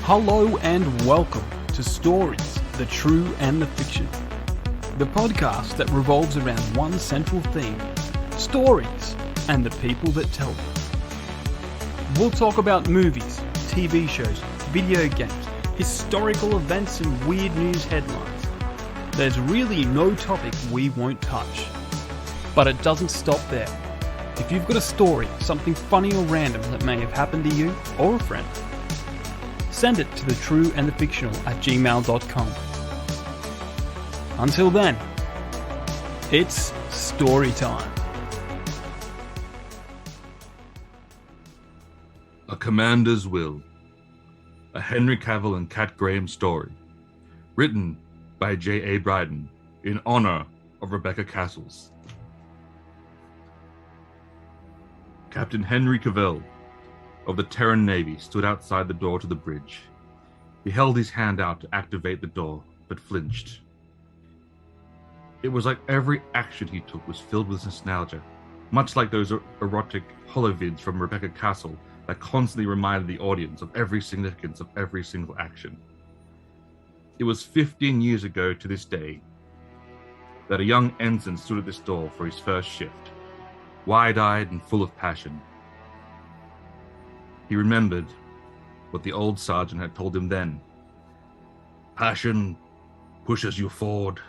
Hello and welcome to Stories, the True and the Fictional, the podcast that revolves around one central theme, stories and the people that tell them. We'll talk about movies, TV shows, video games, historical events and weird news headlines. There's really no topic we won't touch. But it doesn't stop there. If you've got a story, something funny or random that may have happened to you or a friend, send it to thetrueandthefictional@gmail.com. Until then, it's story time. A Commander's Will. A Henry Cavill and Cat Graham story. Written by J.A. Bryden in honor of Rebecca Cassells. Captain Henry Cavill of the Terran Navy stood outside the door to the bridge. He held his hand out to activate the door, but flinched. It was like every action he took was filled with nostalgia, much like those erotic holovids from Rebecca Castle that constantly reminded the audience of every significance of every single action. It was 15 years ago to this day that a young ensign stood at this door for his first shift, wide-eyed and full of passion. He remembered what the old sergeant had told him then. Passion pushes you forward.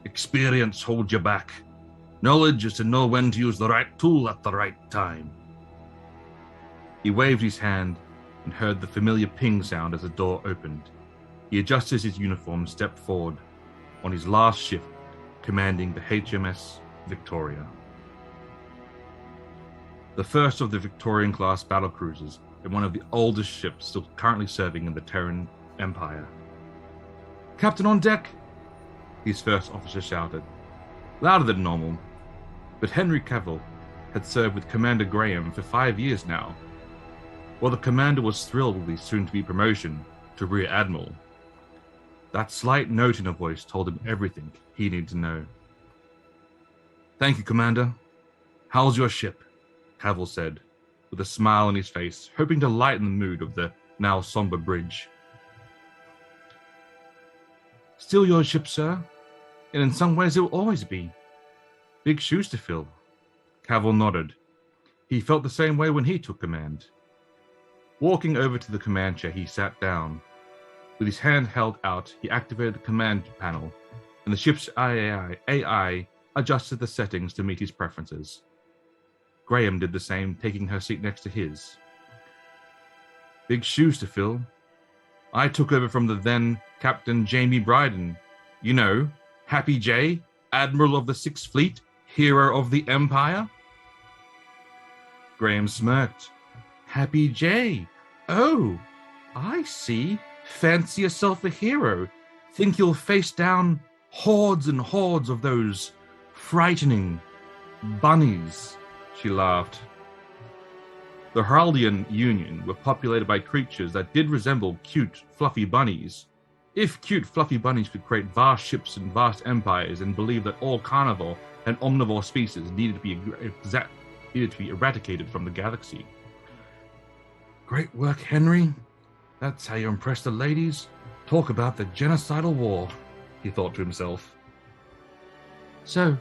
Experience holds you back. Knowledge is to know when to use the right tool at the right time. He waved his hand and heard the familiar ping sound as the door opened. He adjusted his uniform and stepped forward on his last shift, commanding the HMS Victoria, the first of the Victorian-class battlecruisers and one of the oldest ships still currently serving in the Terran Empire. "Captain on deck!" his first officer shouted, louder than normal, but Henry Cavill had served with Commander Graham for 5 years now. While the commander was thrilled with his soon-to-be promotion to Rear Admiral, that slight note in her voice told him everything he needed to know. "Thank you, Commander. How's your ship?" Cavill said, with a smile on his face, hoping to lighten the mood of the now somber bridge. "Still your ship, sir, and in some ways it will always be. Big shoes to fill." Cavill nodded. He felt the same way when he took command. Walking over to the command chair, he sat down. With his hand held out, he activated the command panel, and the ship's AI adjusted the settings to meet his preferences. Graham did the same, taking her seat next to his. "Big shoes to fill. I took over from the then Captain Jamie Bryden. You know, Happy J, Admiral of the Sixth Fleet, hero of the Empire." Graham smirked. "Happy J. Oh, I see. Fancy yourself a hero. Think you'll face down hordes and hordes of those frightening bunnies." She laughed. The Heraldian Union were populated by creatures that did resemble cute, fluffy bunnies. If cute, fluffy bunnies could create vast ships and vast empires and believe that all carnivore and omnivore species needed to be eradicated from the galaxy. "Great work, Henry. That's how you impress the ladies. Talk about the genocidal war," he thought to himself. "So,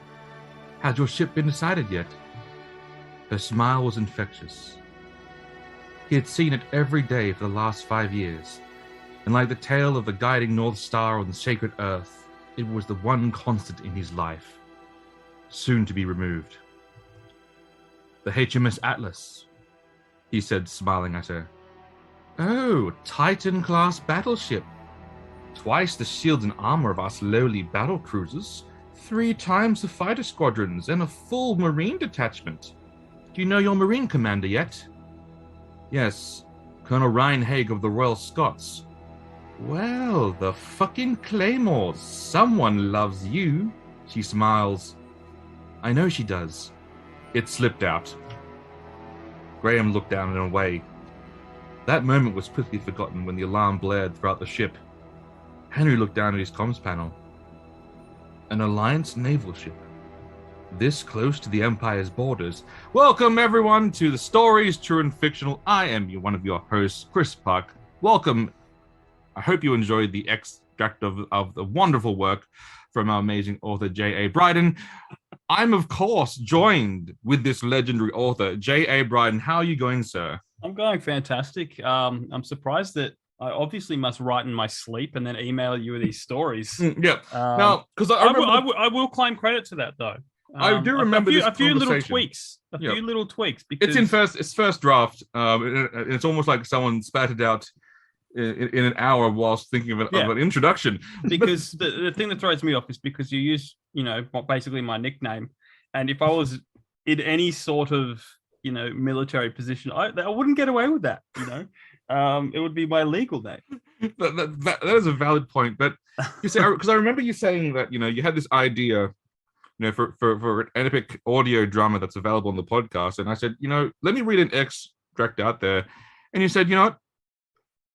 has your ship been decided yet?" Her smile was infectious. He had seen it every day for the last 5 years, and like the tale of the guiding North Star on the sacred earth, it was the one constant in his life, soon to be removed. "The HMS Atlas," he said, smiling at her. "Oh, Titan-class battleship. Twice the shields and armor of us lowly battle cruisers, 3 times the fighter squadrons, and a full marine detachment. Do you know your Marine commander yet?" "Yes, Colonel Ryan Haig of the Royal Scots." "Well, the fucking Claymores. Someone loves you." She smiles. "I know she does." It slipped out. Graham looked down and away. That moment was quickly forgotten when the alarm blared throughout the ship. Henry looked down at his comms panel. An Alliance naval ship. This close to the Empire's borders. Welcome, everyone, to the Stories, True and Fictional. I am one of your hosts, Chris Puck. Welcome I hope you enjoyed the extract of the wonderful work from our amazing author, J.A. Bryden. I'm, of course, joined with this legendary author, J.A. Bryden. How are you going, sir? I'm going fantastic. I'm surprised that I obviously must write in my sleep and then email you these stories. Yeah. Now, because I will claim credit to that, though. I do remember a few little tweaks. Because it's first draft. It's almost like someone spat it out in an hour whilst thinking of an introduction. Because the thing that throws me off is because you use, basically my nickname, and if I was in any sort of military position, I wouldn't get away with that. It would be my legal name. That is a valid point, but you say, because I remember you saying that you had this idea, for an epic audio drama that's available on the podcast, and I said, let me read an extract out there, and you said,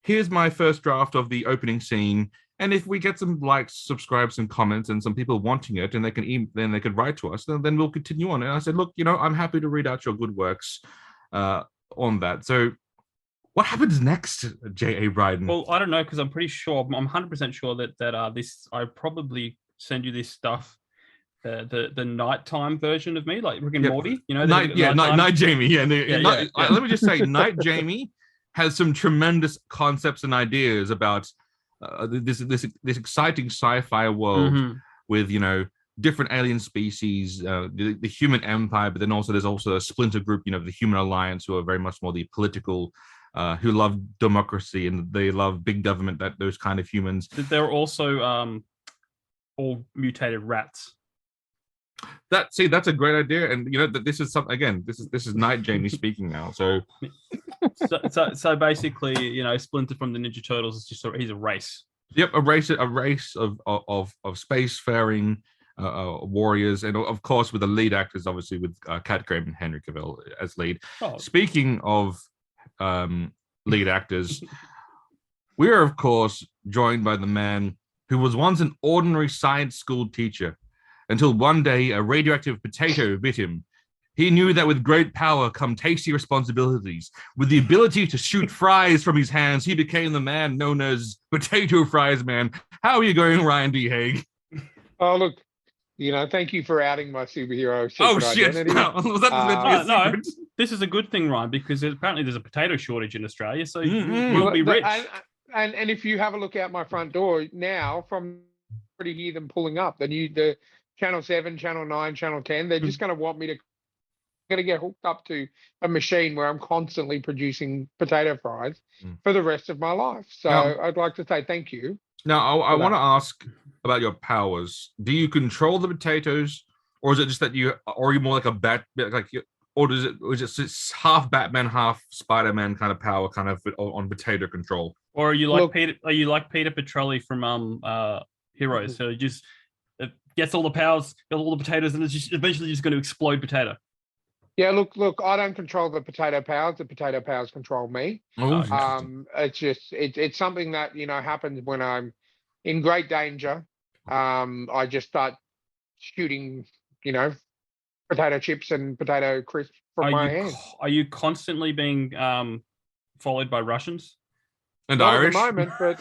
here's my first draft of the opening scene, and if we get some likes, subscribes, and comments, and some people wanting it, and then they could write to us, then we'll continue on. And I said, look, I'm happy to read out your good works on that. So what happens next, J.A. Bryden? Well, I don't know, because I'm pretty sure, I'm 100% sure that this, I probably send you this stuff, the nighttime version of me, like Rick and Morty, Night Jamie. Let me just say, Night Jamie has some tremendous concepts and ideas about this exciting sci-fi world with different alien species, the human empire, but then there's also a splinter group, the Human Alliance, who are very much more the political, who love democracy and they love big government. That those kind of humans. They're also all mutated rats. That's a great idea, and that this is something again. This is Night Jamie speaking now. So basically, Splinter from the Ninja Turtles is just he's a race. Yep, a race of spacefaring warriors, and of course with the lead actors, obviously with Kat Graham and Henry Cavill as lead. Oh. Speaking of lead actors, we are of course joined by the man who was once an ordinary science school teacher, until one day a radioactive potato bit him. He knew that with great power come tasty responsibilities. With the ability to shoot fries from his hands, he became the man known as Potato Fries Man. How are you going, Ryan D. Haig? Oh, look, thank you for outing my superhero identity. No, this is a good thing, Ryan, because apparently there's a potato shortage in Australia, so you'll be rich. And if you have a look out my front door now, from already hear them pulling up, the Channel 7, Channel 9, Channel 10, they're just going to want me to get hooked up to a machine where I'm constantly producing potato fries for the rest of my life. So I'd like to say thank you. Now, I want to ask about your powers. Do you control the potatoes, or is it just that or are you more like a bat, or is it half Batman, half Spider-Man kind of power, kind of on potato control? Or are you like Peter? Are you like Peter Petrelli from Heroes? So just gets all the powers, got all the potatoes, and it's just eventually just going to explode potato. Yeah, look, I don't control the potato powers. The potato powers control me. It's something that, happens when I'm in great danger. I just start shooting, potato chips and potato crisps from my hand. Are you constantly being followed by Russians? And Not Irish? at the moment, but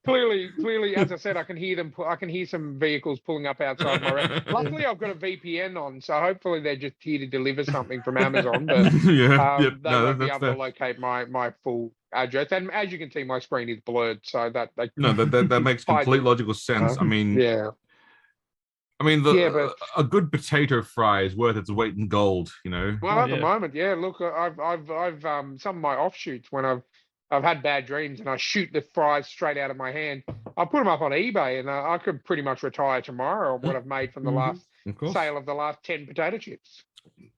clearly, as I said, I can hear them. I can hear some vehicles pulling up outside my room. Luckily, I've got a VPN on, so hopefully they're just here to deliver something from Amazon. But they won't be able to locate my full address. And as you can see, my screen is blurred, so that makes complete logical sense. I mean, a good potato fry is worth its weight in gold, Well, at the moment, look, I've some of my offshoots when I've had bad dreams and I shoot the fries straight out of my hand. I put them up on eBay and I could pretty much retire tomorrow on what I've made from the last sale of the last 10 potato chips.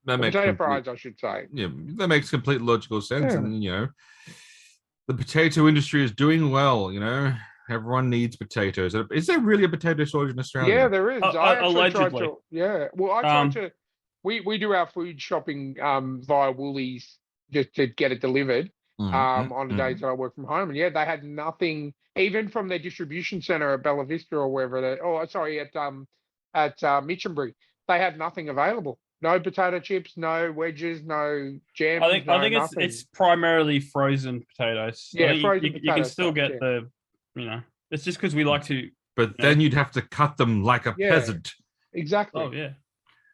Potato fries, I should say. Yeah, that makes complete logical sense. And, the potato industry is doing well, Everyone needs potatoes. Is there really a potato shortage in Australia? Yeah, there is. Allegedly. I tried to. We do our food shopping via Woolies just to get it delivered on the days that I work from home. And they had nothing, even from their distribution center at Bella Vista or wherever. At Mitchambury, they had nothing available. No potato chips, no wedges, no jams. I think nothing. it's primarily frozen potatoes. Yeah, I think frozen you can potato still stuff, get yeah. the, it's just because we like to. But then you'd have to cut them like a peasant. Exactly. Oh yeah.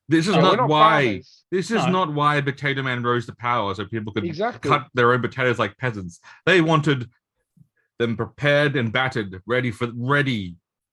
This is we're not why. farmers. This is not why Potato Man rose to power, so people could cut their own potatoes like peasants. They wanted them prepared and battered, ready,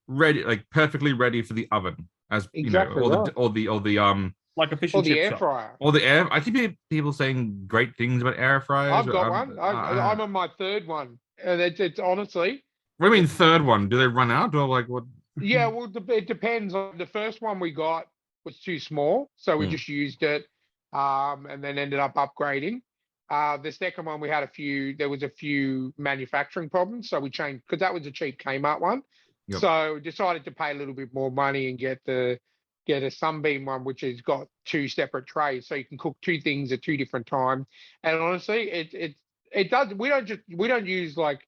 like perfectly ready for the oven, as or the like a fish or and the chip air shop. fryer. Or the air. I keep people saying great things about air fryers. I've got one. I'm on my third one, and it's honestly. What do you mean third one? Do they run out or like what? Yeah, well, it depends. The first one we got was too small, so we just used it, and then ended up upgrading. The second one we had there was a few manufacturing problems, so we changed because that was a cheap Kmart one. Yep. So decided to pay a little bit more money and get a Sunbeam one, which has got 2 separate trays, so you can cook 2 things at 2 different times. And honestly, it does. We don't use like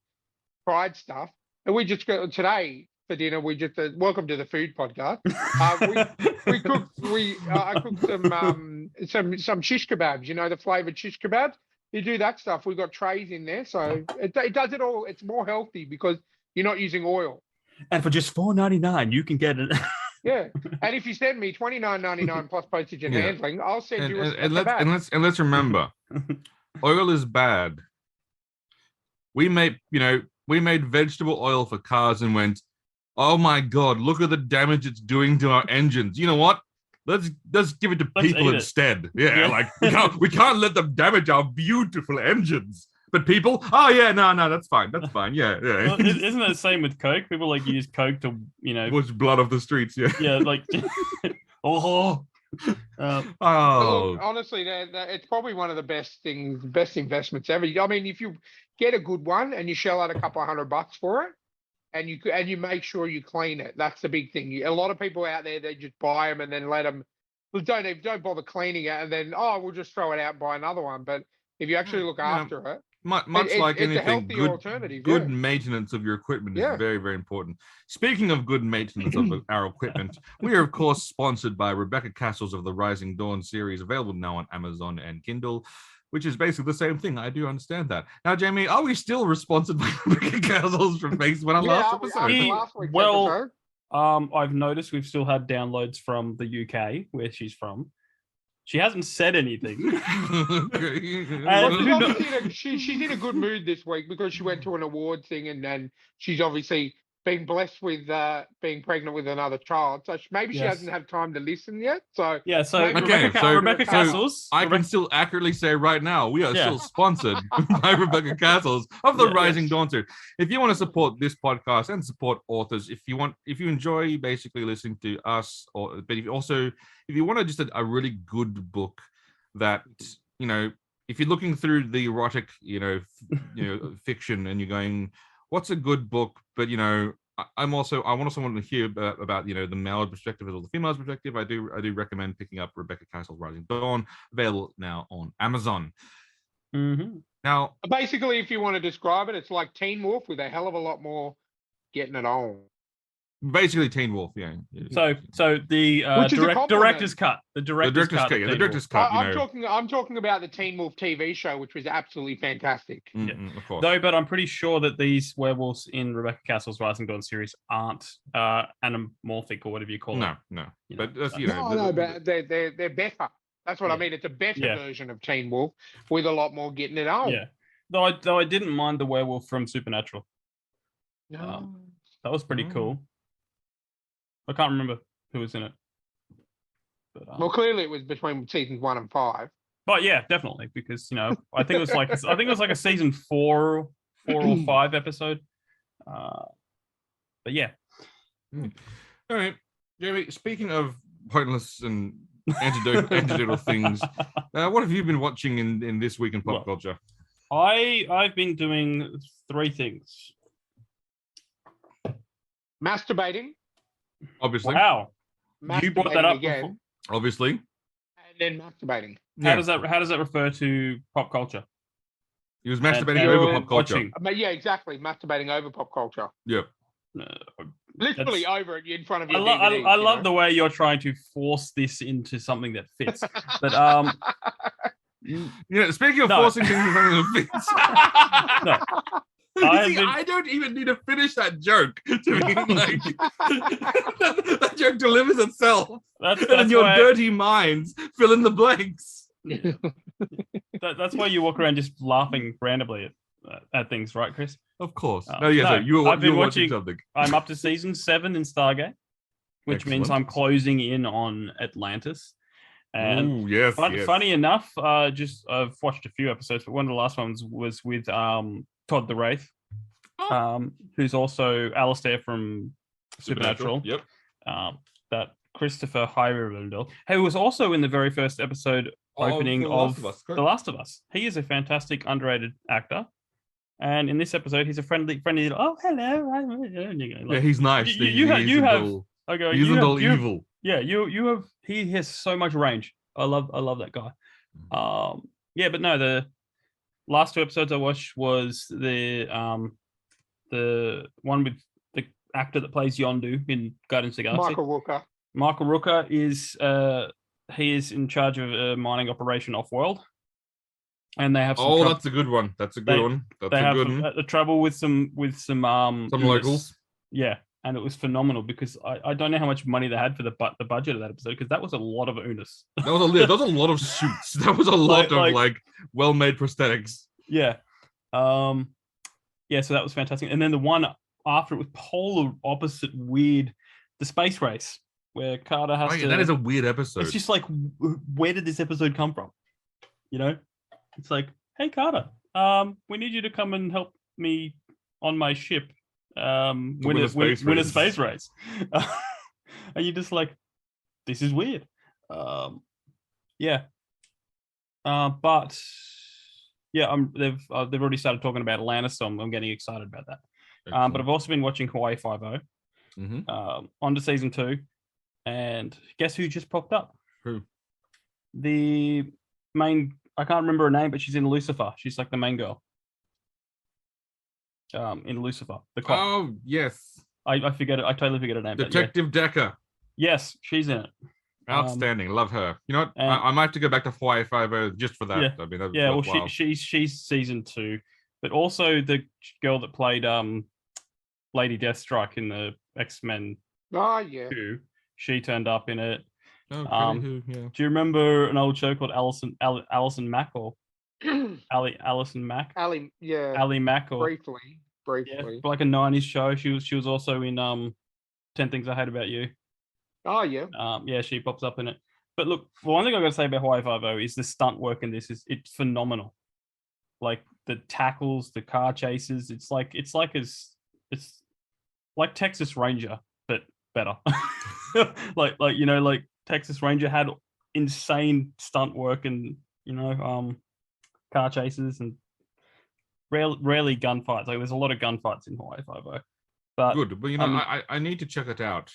fried stuff, and we just go today for dinner. We just welcome to the food podcast. I cooked some shish kebabs. You know, the flavored shish kebabs. You do that stuff. We've got trays in there, so it does it all. It's more healthy because you're not using oil. And for just $4.99, you can get it. Yeah, and if you send me $29.99 plus postage and handling, I'll send you a kebab. And let's remember, oil is bad. We made vegetable oil for cars and went, oh my God, look at the damage it's doing to our engines. You know what? Let's give it to people instead. Yeah, like we can't let them damage our beautiful engines. But people, no, that's fine. That's fine. Yeah. Well, isn't it the same with Coke? People like use Coke to, wash blood off the streets. Yeah. Yeah, like, honestly, it's probably one of the best investments ever. I mean, if you get a good one and you shell out a couple of $100 for it, and you make sure you clean it, that's the big thing. A lot of people out there, they just buy them and then let them. Well, don't bother cleaning it, and then we'll just throw it out and buy another one. But if you actually look after it. Much like anything, good yeah. maintenance of your equipment is very, very important. Speaking of good maintenance of our equipment, we are, of course, sponsored by Rebecca Cassells of the Rising Dawn series, available now on Amazon and Kindle, which is basically the same thing. I do understand that. Now, Jamie, are we still sponsored by Rebecca Cassells from Facebook on last episode? I've noticed we've still had downloads from the UK, where she's from. She hasn't said anything. She's in a good mood this week because she went to an award thing, and then she's obviously been blessed with being pregnant with another child. So maybe she hasn't had time to listen yet. So Rebecca Cassells. I can still accurately say right now we are still sponsored by Rebecca Cassells of the Rising Dawn series. If you want to support this podcast and support authors, if you enjoy basically listening to us, but if you want to just a really good book that if you're looking through the erotic fiction and you're going, what's a good book? But I also want to hear about the male perspective as well as the female perspective. I do recommend picking up Rebecca Cassells' Rising Dawn, available now on Amazon. Mm-hmm. Now, basically, if you want to describe it, it's like Teen Wolf with a hell of a lot more getting it on. Basically, Teen Wolf, yeah. So the director's cut. The director's cut. The director's cut. I'm talking about the Teen Wolf TV show, which was absolutely fantastic. Of course. Though, but I'm pretty sure that these werewolves in Rebecca Cassells' Rising Dawn series aren't anamorphic or whatever you call it. No. But but they're better. That's what I mean. It's a better version of Teen Wolf with a lot more getting it on. Yeah. Though I didn't mind the werewolf from Supernatural. No. That was pretty cool. I can't remember who was in it. But, well, clearly it was between seasons 1 and 5. But yeah, definitely, because I think it was like a season 4 or 5 episode. But yeah. All right, Jamie. Speaking of pointless and antidotal things, what have you been watching in this week in pop culture? I've been doing 3 things. Masturbating. Obviously. Wow. You brought that up again. Before. Obviously. And then masturbating. How does that refer to pop culture? He was masturbating over pop culture. Yeah, exactly. Masturbating over pop culture. Yep. Literally That's- over it in front of I, your lo- DVDs, I love the way you're trying to force this into something that fits. But Speaking of No. forcing things into something that fits. No. I don't even need to finish that joke to be like that joke delivers itself. That's And in your why, dirty minds, fill in the blanks. that's why you walk around just laughing randomly at things, right, Chris? Of course. No, You I've been were watching watching- something. I'm up to season 7 in Stargate, which means Excellent. I'm closing in on Atlantis. And Ooh, yes, yes. funny enough, I've watched a few episodes, but one of the last ones was with Todd the Wraith, who's also Alistair from Supernatural. Yep. That Christopher Heyerdahl, who was also in the very first episode opening of The Last of Us. He is a fantastic, underrated actor. And in this episode, he's a friendly little, oh, hello. Yeah, he's nice. He isn't all evil. Yeah, he has so much range. I love that guy. But no, the last 2 episodes I watched was the one with the actor that plays Yondu in Guardians of the Galaxy. Michael Rooker is he is in charge of a mining operation off-world, and they have some that's a good one. That's a good one. That's they a have good one. the trouble with some Locals. Yeah, and it was phenomenal because I don't know how much money they had for the budget of that episode, because that was a lot of Unis. That was a lot of suits. That was a lot of well-made prosthetics. Yeah. So that was fantastic. And then the one after it was polar opposite weird, the space race, where Carter has to... that is a weird episode. It's just like, where did this episode come from? You know? It's like, hey, Carter, we need you to come and help me on my ship win a space race. And you're just like, this is weird. But yeah, they've already started talking about Atlantis, so I'm getting excited about that. But I've also been watching Hawaii Five-0 on to season 2, and guess who just popped up? Who? The main, I can't remember her name, but she's in Lucifer. She's like the main girl. In Lucifer. Oh yes. I totally forget her name. Detective Decker. Yes, she's in it. Outstanding. Love her. You know what? I might have to go back to Hawaii Five-0 just for that. Yeah. I mean, Well, she's season 2, but also the girl that played Lady Deathstrike in the X-Men 2, she turned up in it. Do you remember an old show called Alison Mack or Alison Mack? Ali Mack, or briefly. Like a 90s show. She was also in 10 Things I Hate About You. Oh yeah. She pops up in it. But look, one thing I got to say about Hawaii Five-0 is the stunt work in this it's phenomenal. Like the tackles, the car chases, it's like Texas Ranger, but better. like Texas Ranger had insane stunt work and car chases and rarely gunfights. Like there's a lot of gunfights in Hawaii Five-0. But good. But I need to check it out.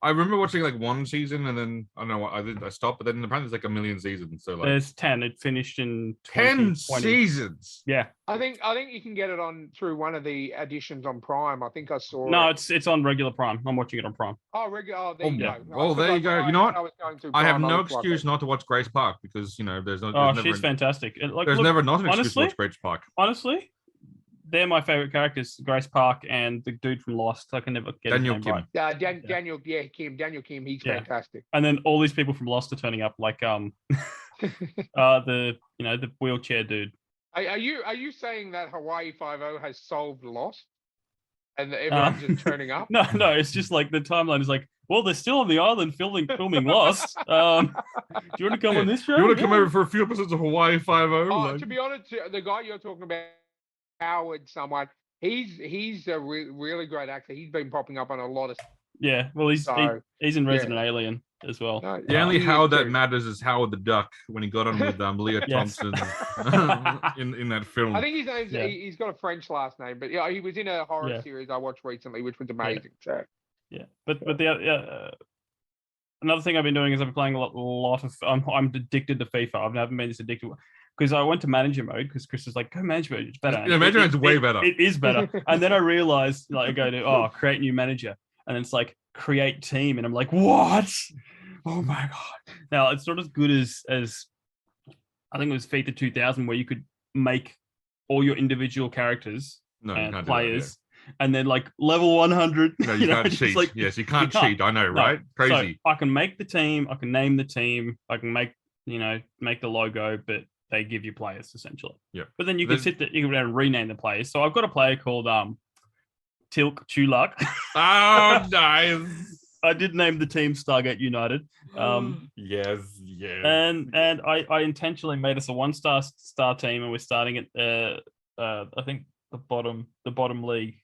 I remember watching like one season and then I don't know what I stopped, but then apparently there's like a million seasons. So like there's 10. It finished in 10 seasons. Yeah. I think you can get it on through one of the editions on Prime. I think I saw No, it's on regular Prime. I'm watching it on Prime. Oh, regular. Oh, there you go. Well, there you go. You know what? I have no excuse not. not to watch Grace Park because there's no. Oh, she's fantastic. There's never not an excuse to watch Grace Park. Honestly, they're my favorite characters, Grace Park and the dude from Lost. I can never get Daniel his name Kim. right. Daniel Kim, he's fantastic. And then all these people from Lost are turning up, like the wheelchair dude. Are you saying that Hawaii Five-0 has solved Lost, and that everyone's just turning up? No, it's just like the timeline is like, well, they're still on the island filming Lost. Do you want to come on this show? You want to come over for a few episodes of Hawaii Five-0? To be honest, the guy you're talking about, Howard, someone. He's a really great actor. He's been popping up on a lot of. Yeah, well, he's in Resident Alien as well. The only Howard that matters is Howard the Duck when he got on with Leah Thompson in that film. I think his name's he's got a French last name, but he was in a horror series I watched recently, which was amazing. So but the another thing I've been doing is I've been playing a lot of. I'm addicted to FIFA. I've never been this addicted because I went to manager mode because Chris is like, go manager mode. It's better. Yeah, manager mode's way better. It is better. And then I realized, like, I go to create new manager, and it's like create team, and I'm like, what? Oh my god! Now it's not as good as I think it was FIFA 2000 where you could make all your individual characters and players. And then like level 100. No, you can't cheat. Like, yes, you can't cheat. I know, right? Crazy. So I can make the team. I can name the team. I can make the logo, but they give you players essentially. Yeah. But then you can you can rename the players. So I've got a player called Tilk Chulak. Oh, nice. I did name the team Stargate United. Yes. And I intentionally made us a 1-star team, and we're starting at I think the bottom league.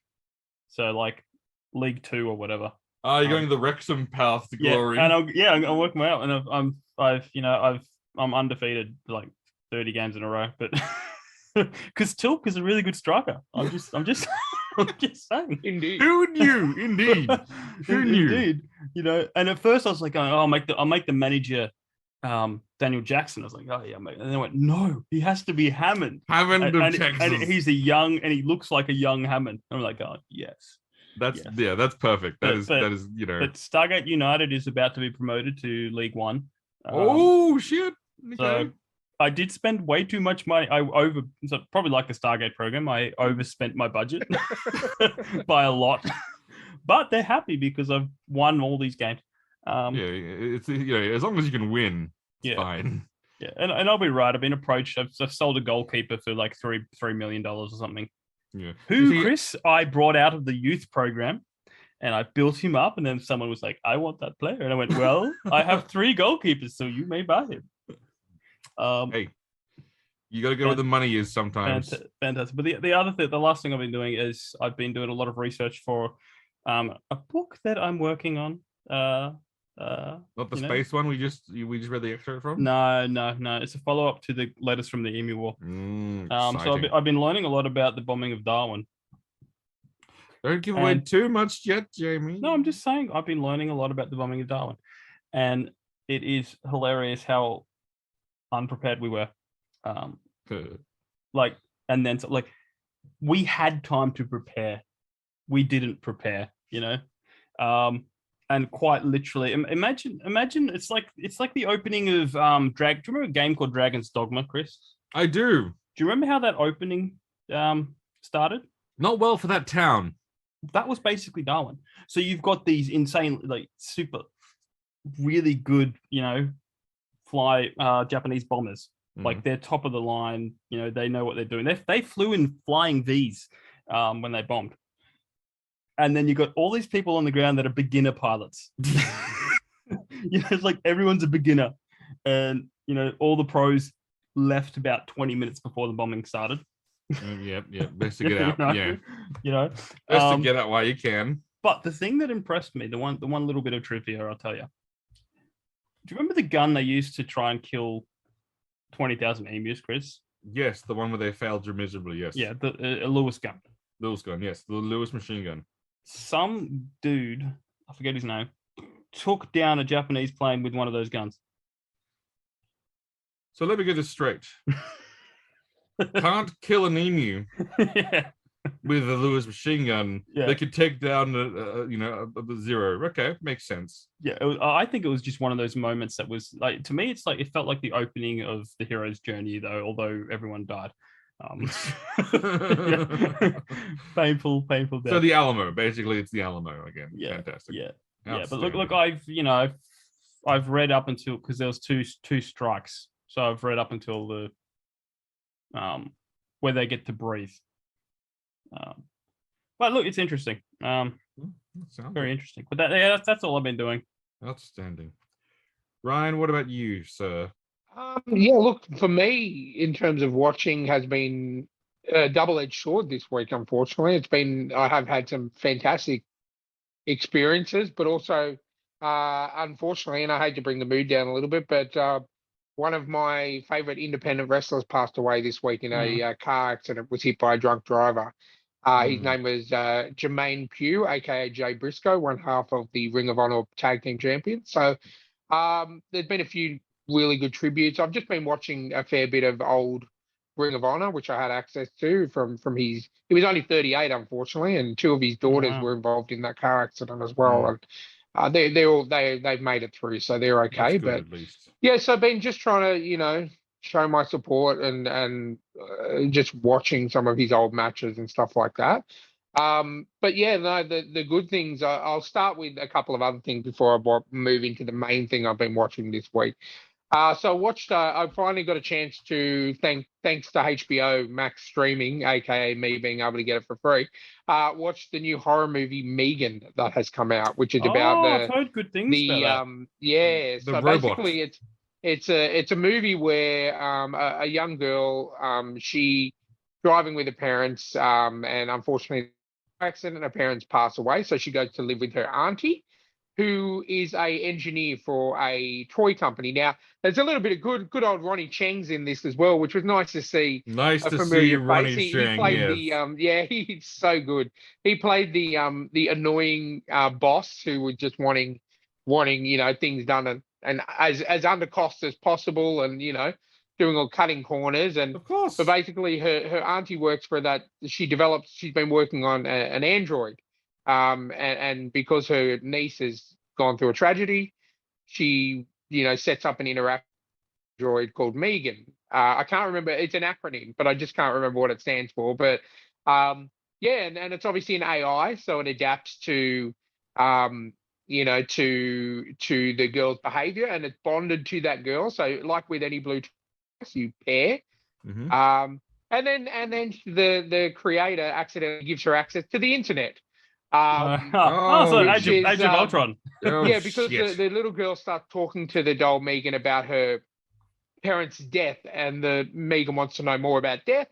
So like League 2 or whatever. Oh, you're going the Wrexham path to glory. And I'm working out, and I'm undefeated like 30 games in a row, but because Tilk is a really good striker. I'm just saying. Indeed. Who knew? Indeed. Who knew? Indeed. And at first I was like, I'll make the manager Daniel Jackson. I was like, oh yeah, mate. And then I went, no, he has to be Hammond. Hammond of Texas. And he's and he looks like a young Hammond. I'm like, oh yes. That's perfect. That is. But Stargate United is about to be promoted to League One. Oh shit! Okay. So I did spend way too much money. So probably like the Stargate program. I overspent my budget by a lot, but they're happy because I've won all these games. It's as long as you can win, it's fine. Yeah, and I'll be right. I've been approached. I've sold a goalkeeper for like $3 million or something. Yeah. Chris, I brought out of the youth program, and I built him up. And then someone was like, "I want that player," and I went, "Well, I have 3 goalkeepers, so you may buy him." Hey, you got to go where the money is sometimes. Fantastic. But the last thing I've been doing is I've been doing a lot of research for a book that I'm working on. Not the space one we just read the excerpt from. No. It's a follow up to the letters from the Emu War. So I've been learning a lot about the bombing of Darwin. Don't give away too much yet, Jamie. No, I'm just saying I've been learning a lot about the bombing of Darwin, and it is hilarious how unprepared we were. We had time to prepare. We didn't prepare, and quite literally, imagine it's like the opening of Do you remember a game called Dragon's Dogma, Chris? I do. Do you remember how that opening started? Not well for that town. That was basically Darwin. So you've got these insane, like super, really good, fly Japanese bombers. Like they're top of the line. They know what they're doing. They flew in flying Vs when they bombed. And then you got all these people on the ground that are beginner pilots. It's like everyone's a beginner. And, all the pros left about 20 minutes before the bombing started. Yep. Best to get out. Best to get out while you can. But the thing that impressed me, the one little bit of trivia I'll tell you. Do you remember the gun they used to try and kill 20,000 emus, Chris? Yes, the one where they failed miserably, yes. Yeah, the Lewis gun. Lewis gun, yes. The Lewis machine gun. Some dude, I forget his name, took down a Japanese plane with one of those guns. So let me get this straight. Can't kill an emu with a Lewis machine gun. Yeah. They could take down a zero. Okay, makes sense. Yeah, I think it was just one of those moments that was like, to me, it's like it felt like the opening of the hero's journey, though, although everyone died. Painful death. So the Alamo, basically, it's the Alamo again. Yeah, fantastic. Yeah. But look, I've read up until, because there was two strikes, so I've read up until the where they get to breathe. But look, it's interesting. Very interesting. But that's all I've been doing. Outstanding. Ryan, what about you, sir? Look, for me, in terms of watching, has been a double-edged sword this week, unfortunately. I have had some fantastic experiences, but also, unfortunately, and I hate to bring the mood down a little bit, but one of my favorite independent wrestlers passed away this week in a car accident, was hit by a drunk driver. His name was Jermaine Pugh, aka Jay Briscoe, one half of the Ring of Honor Tag Team Champions. So There's been a few really good tributes. I've just been watching a fair bit of old Ring of Honor, which I had access to from his. He was only 38, unfortunately, and two of his daughters Wow. were involved in that car accident as well. And they've made it through, so they're okay. That's good, But at least. yeah, so I've been just trying to show my support and just watching some of his old matches and stuff like that. But yeah, no, the good things. I'll start with a couple of other things before I move into the main thing I've been watching this week. So I watched. I finally got a chance to thanks to HBO Max streaming, aka me being able to get it for free. Watch the new horror movie Megan that has come out, which is about I've heard good things about yeah. The So robots. basically, it's a movie where a young girl she driving with her parents and unfortunately accident her parents pass away, so she goes to live with her auntie, who is a engineer for a toy company. Now, there's a little bit of good old Ronnie Cheng's in this as well, which was nice to see. Nice A to see familiar Ronnie face. He Cheng. played Yes. he's so good. He played the annoying boss who was just wanting things done and as under cost as possible, and doing all cutting corners. And Of course. but basically her auntie works for that. She's been working on an android, and because her niece has gone through a tragedy, she sets up an interactive droid called Megan. I can't remember, it's an acronym, but I just can't remember what it stands for. But yeah, and it's obviously an AI, so it adapts to to the girl's behavior, and it's bonded to that girl. So like with any Bluetooth, you pair. Mhm. And then the creator accidentally gives her access to the internet. So which Age of Ultron. Oh, yeah, because shit. the little girl starts talking to the doll Megan about her parents' death, and the Megan wants to know more about death.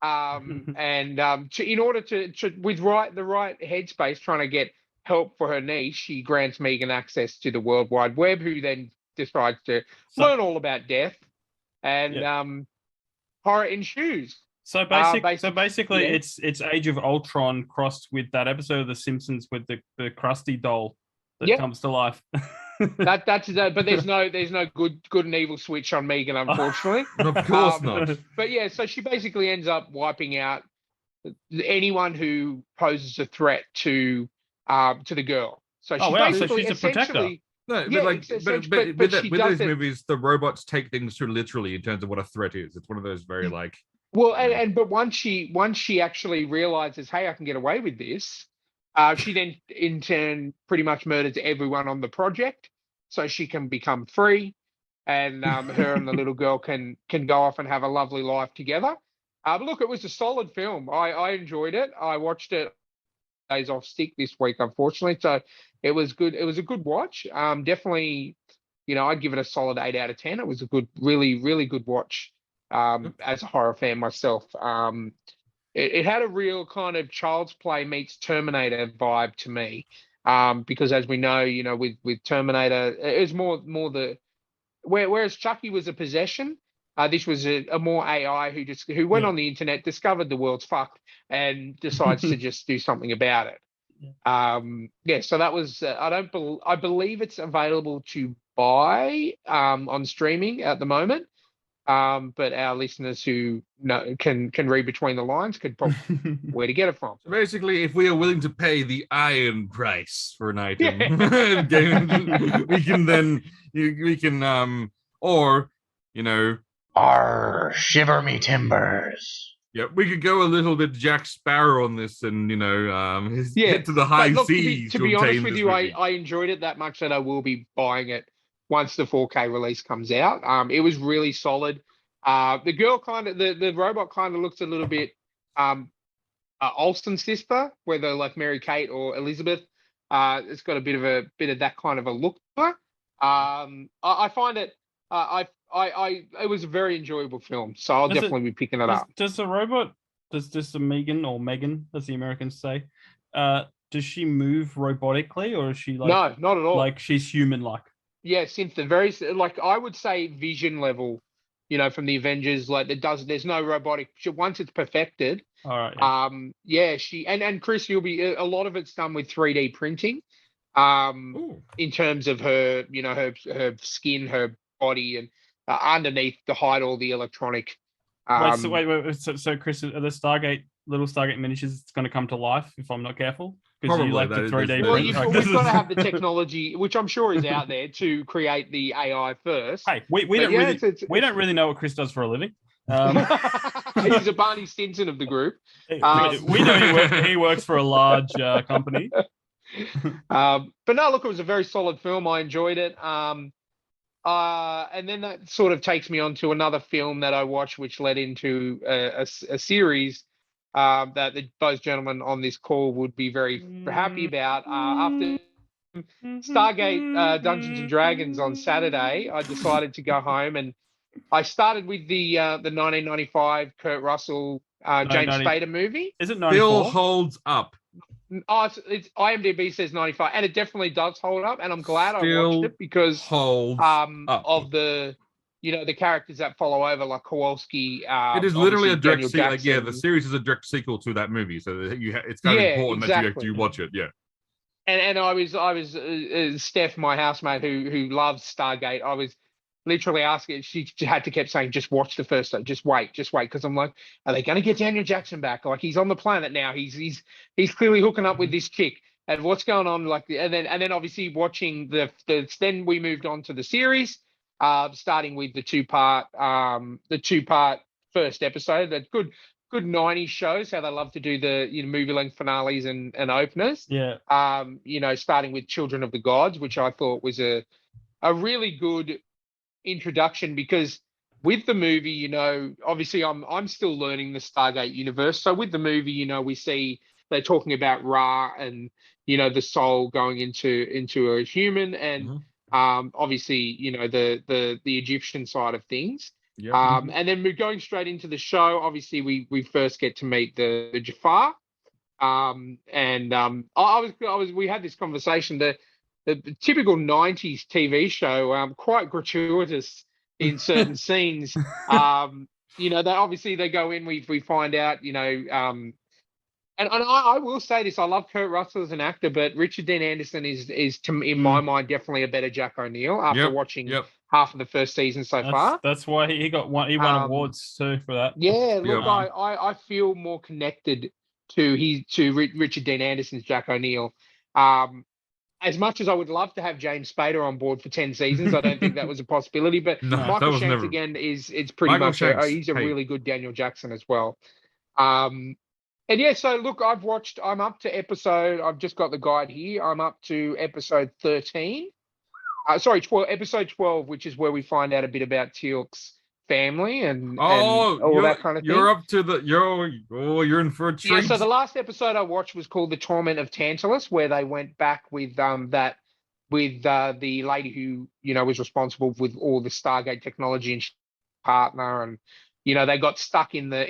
In order to with the right headspace, trying to get help for her niece, she grants Megan access to the World Wide Web, who then decides to learn all about death, and horror ensues. So basically, yeah. it's Age of Ultron crossed with that episode of The Simpsons with the Krusty doll that Yep. comes to life. But there's no good and evil switch on Megan, unfortunately. Of course not. But yeah, so she basically ends up wiping out anyone who poses a threat to the girl. So she's wow, so basically she's a protector. essentially. No, Yeah, with she those does it. movies, the robots take things too literally in terms of what a threat is. It's one of those very like. Well, but once she actually realizes, hey, I can get away with this, she then in turn pretty much murders everyone on the project, so she can become free, and her and the little girl can go off and have a lovely life together. But look, it was a solid film. I enjoyed it. I watched it days off sick this week, unfortunately, so it was good. It was a good watch. Definitely, I'd give it a solid 8 out of 10. It was a good, really, really good watch. As a horror fan myself, it had a real kind of Child's Play meets Terminator vibe to me, because as we know, with Terminator, it was more whereas Chucky was a possession. This was a more AI who went on the internet, discovered the world's fucked, and decides to just do something about it. So that was I believe it's available to buy on streaming at the moment. But our listeners who can read between the lines could probably where to get it from. So basically, if we are willing to pay the iron price for an item, we can shiver me timbers. Yeah, we could go a little bit Jack Sparrow on this, and get to the high seas. To be honest with you, I enjoyed it that much that I will be buying it once the 4K release comes out. It was really solid. The girl the robot kind of looks a little bit Olsen's sister, whether like Mary Kate or Elizabeth. It's got a bit of that kind of a look to her. I find it. It was a very enjoyable film, so I'll definitely be picking it up. Does the robot, does the Megan, as the Americans say, does she move robotically, or is she like no, not at all? Like she's human-like? Yeah, since the very I would say Vision level, from the Avengers, there's no robotic. Once it's perfected. All right. She and Chris, a lot of it's done with 3D printing. in terms of her, her skin, her body, and underneath to hide all the electronic. Wait. So Chris, are the little Stargate miniatures going to come to life if I'm not careful? Because you like to 3D Well, print. we've got to have the technology, which I'm sure is out there, to create the AI first. Hey, we don't really know what Chris does for a living. He's a Barney Stinson of the group. We know he works for a large company. But no, look, it was a very solid film. I enjoyed it. And then that sort of takes me on to another film that I watched, which led into a series that both gentlemen on this call would be very happy about. After Stargate Dungeons and Dragons on Saturday, I decided to go home, and I started with the 1995 Kurt Russell James Spader movie. Is it 94? Still holds up. Oh, it's IMDb says 95, and it definitely does hold up. And I'm glad I watched it because of the the characters that follow over, like Kowalski. It is literally a direct sequel. Yeah, the series is a direct sequel to that movie, so it's kind of important that you watch it. Yeah. And I was Steph, my housemate, who loves Stargate. I was literally asking. She had to kept saying, "Just watch the first one. Just wait." Because I'm like, are they going to get Daniel Jackson back? Like, he's on the planet now. He's clearly hooking up with this chick. And what's going on? Like, and then obviously watching then we moved on to the series, starting with the two-part first episode. That good 90s shows, how they love to do the movie length finales and openers. Yeah. Starting with Children of the Gods, which I thought was a really good introduction, because with the movie, obviously I'm still learning the Stargate universe. So with the movie, we see they're talking about Ra and the soul going into a human, and obviously the Egyptian side of things. Yep. And then we're going straight into the show. Obviously, we first get to meet the Jafar. We had this conversation. The typical 90s TV show, quite gratuitous in certain scenes. They go in, we find out, and I will say this, I love Kurt Russell as an actor, but Richard Dean Anderson is in my mind, definitely a better Jack O'Neill after watching half of the first season so far. That's why he won awards too for that. Yeah, look, I feel more connected to Richard Dean Anderson's Jack O'Neill. As much as I would love to have James Spader on board for 10 seasons, I don't think that was a possibility. But Michael Shanks again it's pretty Michael much he's a really good Daniel Jackson as well. And yeah, so look, I'm up to I've just got the guide here. I'm up to episode 13. Episode 12, which is where we find out a bit about Teal'c's family and all that kind of thing. You're up to you're in for a treat. Yeah, so the last episode I watched was called The Torment of Tantalus, where they went back with the lady who was responsible with all the Stargate technology and partner, and they got stuck in the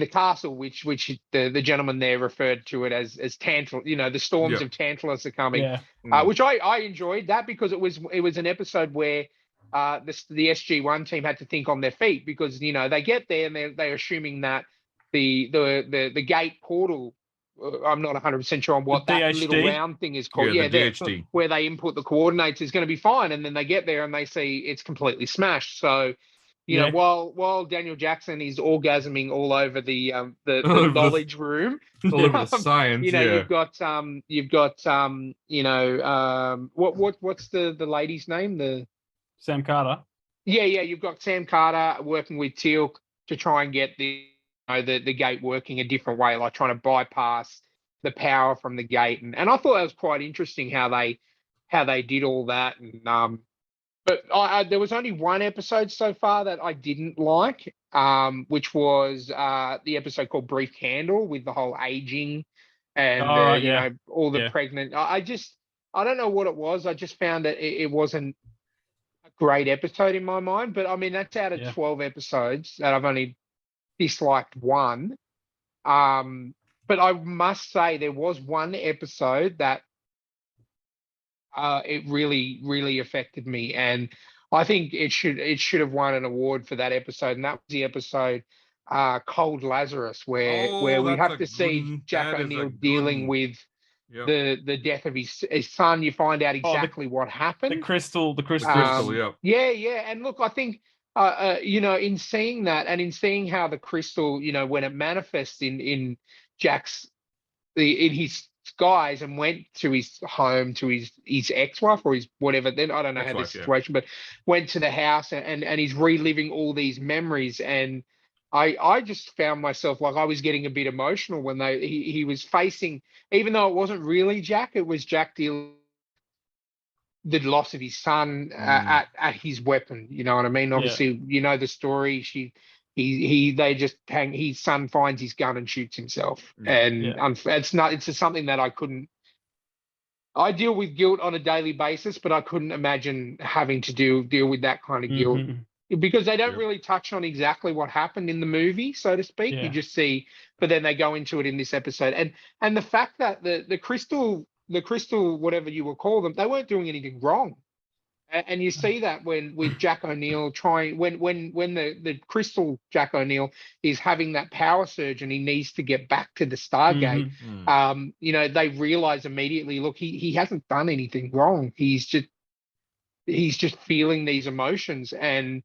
castle, which the gentleman there referred to it as Tantalus. The storms of Tantalus are coming, which I enjoyed that, because it was an episode where the SG-1 team had to think on their feet, because they get there and they're assuming that the gate portal. I'm not 100% sure on what that DHD? little round thing is called. Yeah, the DHD. Where they input the coordinates is going to be fine, and then they get there and they see it's completely smashed. So. While Daniel Jackson is orgasming all over the knowledge room, all over the science, you've got what's the lady's name? The Sam Carter. Yeah, you've got Sam Carter working with Teal'c to try and get the gate working a different way, like trying to bypass the power from the gate, and I thought that was quite interesting how they did all that, and But there was only one episode so far that I didn't like, which was the episode called Brief Candle, with the whole aging and all the pregnant. I don't know what it was. I just found that it wasn't a great episode in my mind. But I mean, that's out of 12 episodes that I've only disliked one. But I must say there was one episode that it really, really affected me, and I think it should have won an award for that episode, and that was the episode Cold Lazarus, where we have to see Jack O'Neill dealing with the death of his son. You find out exactly what happened. The crystal. Yeah. And look, I think, in seeing that and in seeing how the crystal, when it manifests in Jack's, in his guise and went to his home, to his ex-wife or his whatever, then I don't know how the situation, but went to the house and he's reliving all these memories. And I just found myself, like, I was getting a bit emotional when he was facing, even though it wasn't really Jack, it was Jack dealing the loss of his son at his weapon. You know what I mean? Obviously, the story. His son finds his gun and shoots himself, and it's just something that I couldn't. I deal with guilt on a daily basis, but I couldn't imagine having to deal with that kind of guilt because they don't really touch on exactly what happened in the movie, so to speak. You just see, but then they go into it in this episode, and the fact that the crystal, whatever you will call them, they weren't doing anything wrong. And you see that with Jack O'Neill when the crystal Jack O'Neill is having that power surge and he needs to get back to the Stargate, they realize immediately, look, he hasn't done anything wrong. He's just feeling these emotions. And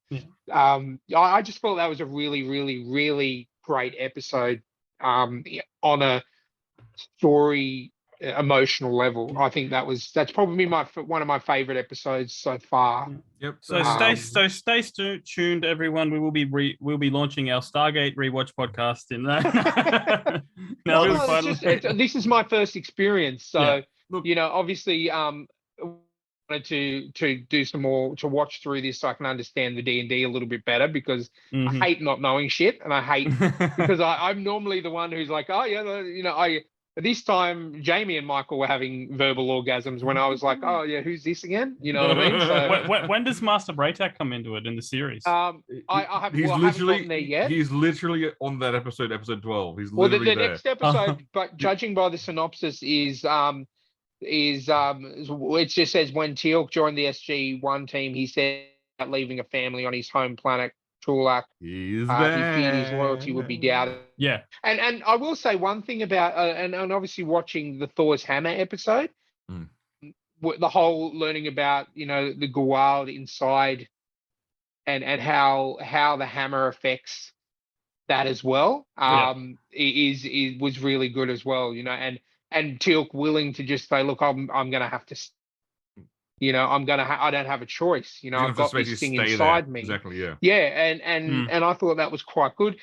I just thought that was a really, really, really great episode on a story emotional level. I think that's probably one of my favorite episodes so far. Yep. So stay tuned, everyone. We will be launching our Stargate rewatch podcast in that. This is my first experience, so obviously wanted to do some more, to watch through this so I can understand the D&D a little bit better, because I hate not knowing shit, and I hate because I'm normally the one who's like, this time, Jamie and Michael were having verbal orgasms when I was like, "Oh yeah, who's this again?" You know what I mean? So, when does Master Braytak come into it in the series? I haven't gotten there yet. He's literally on that episode 12. He's literally the next episode, but judging by the synopsis, it just says when Teal'c joined the SG-1 team, he said about leaving a family on his home planet. Tulak, he feared his loyalty would be doubted. Yeah, and I will say one thing about and obviously watching the Thor's Hammer episode, the whole learning about the Goa'uld inside, and how the hammer affects that as well. Was really good as well. And Teal'c willing to just say, look, I'm gonna have to. I don't have a choice. I've got this thing inside me. Exactly, yeah. Yeah, and I thought that was quite good.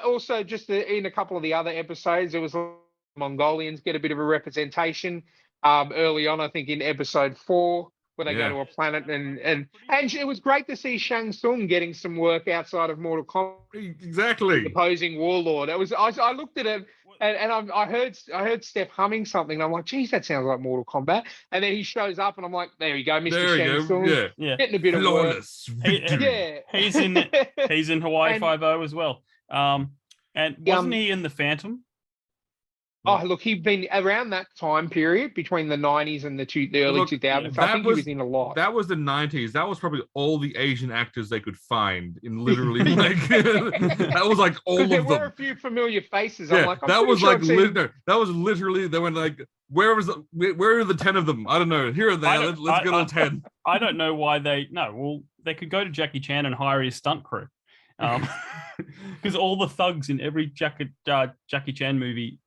Also just in a couple of the other episodes, there was Mongolians get a bit of a representation early on. I think in episode 4, where they go to a planet, and it was great to see Shang Tsung getting some work outside of Mortal Kombat. Exactly. Opposing Warlord. I looked at it. And I heard Steph humming something, and I'm like, geez, that sounds like Mortal Kombat. And then he shows up, and I'm like, there you go, Mr. Shang Tsung. Yeah. Getting a bit of work. He's in Hawaii 5-0 as well. And wasn't he in The Phantom? Oh, look, he'd been around that time period between the 90s and the early 2000s. I think he was in a lot. That was the 90s. That was probably all the Asian actors they could find in literally that was like all of them. There were a few familiar faces. I'm like, that was literally they went like, where are the 10 of them? I don't know. Here are they. Let's get all 10. I don't know why they could go to Jackie Chan and hire his stunt crew. Because all the thugs in every Jackie Chan movie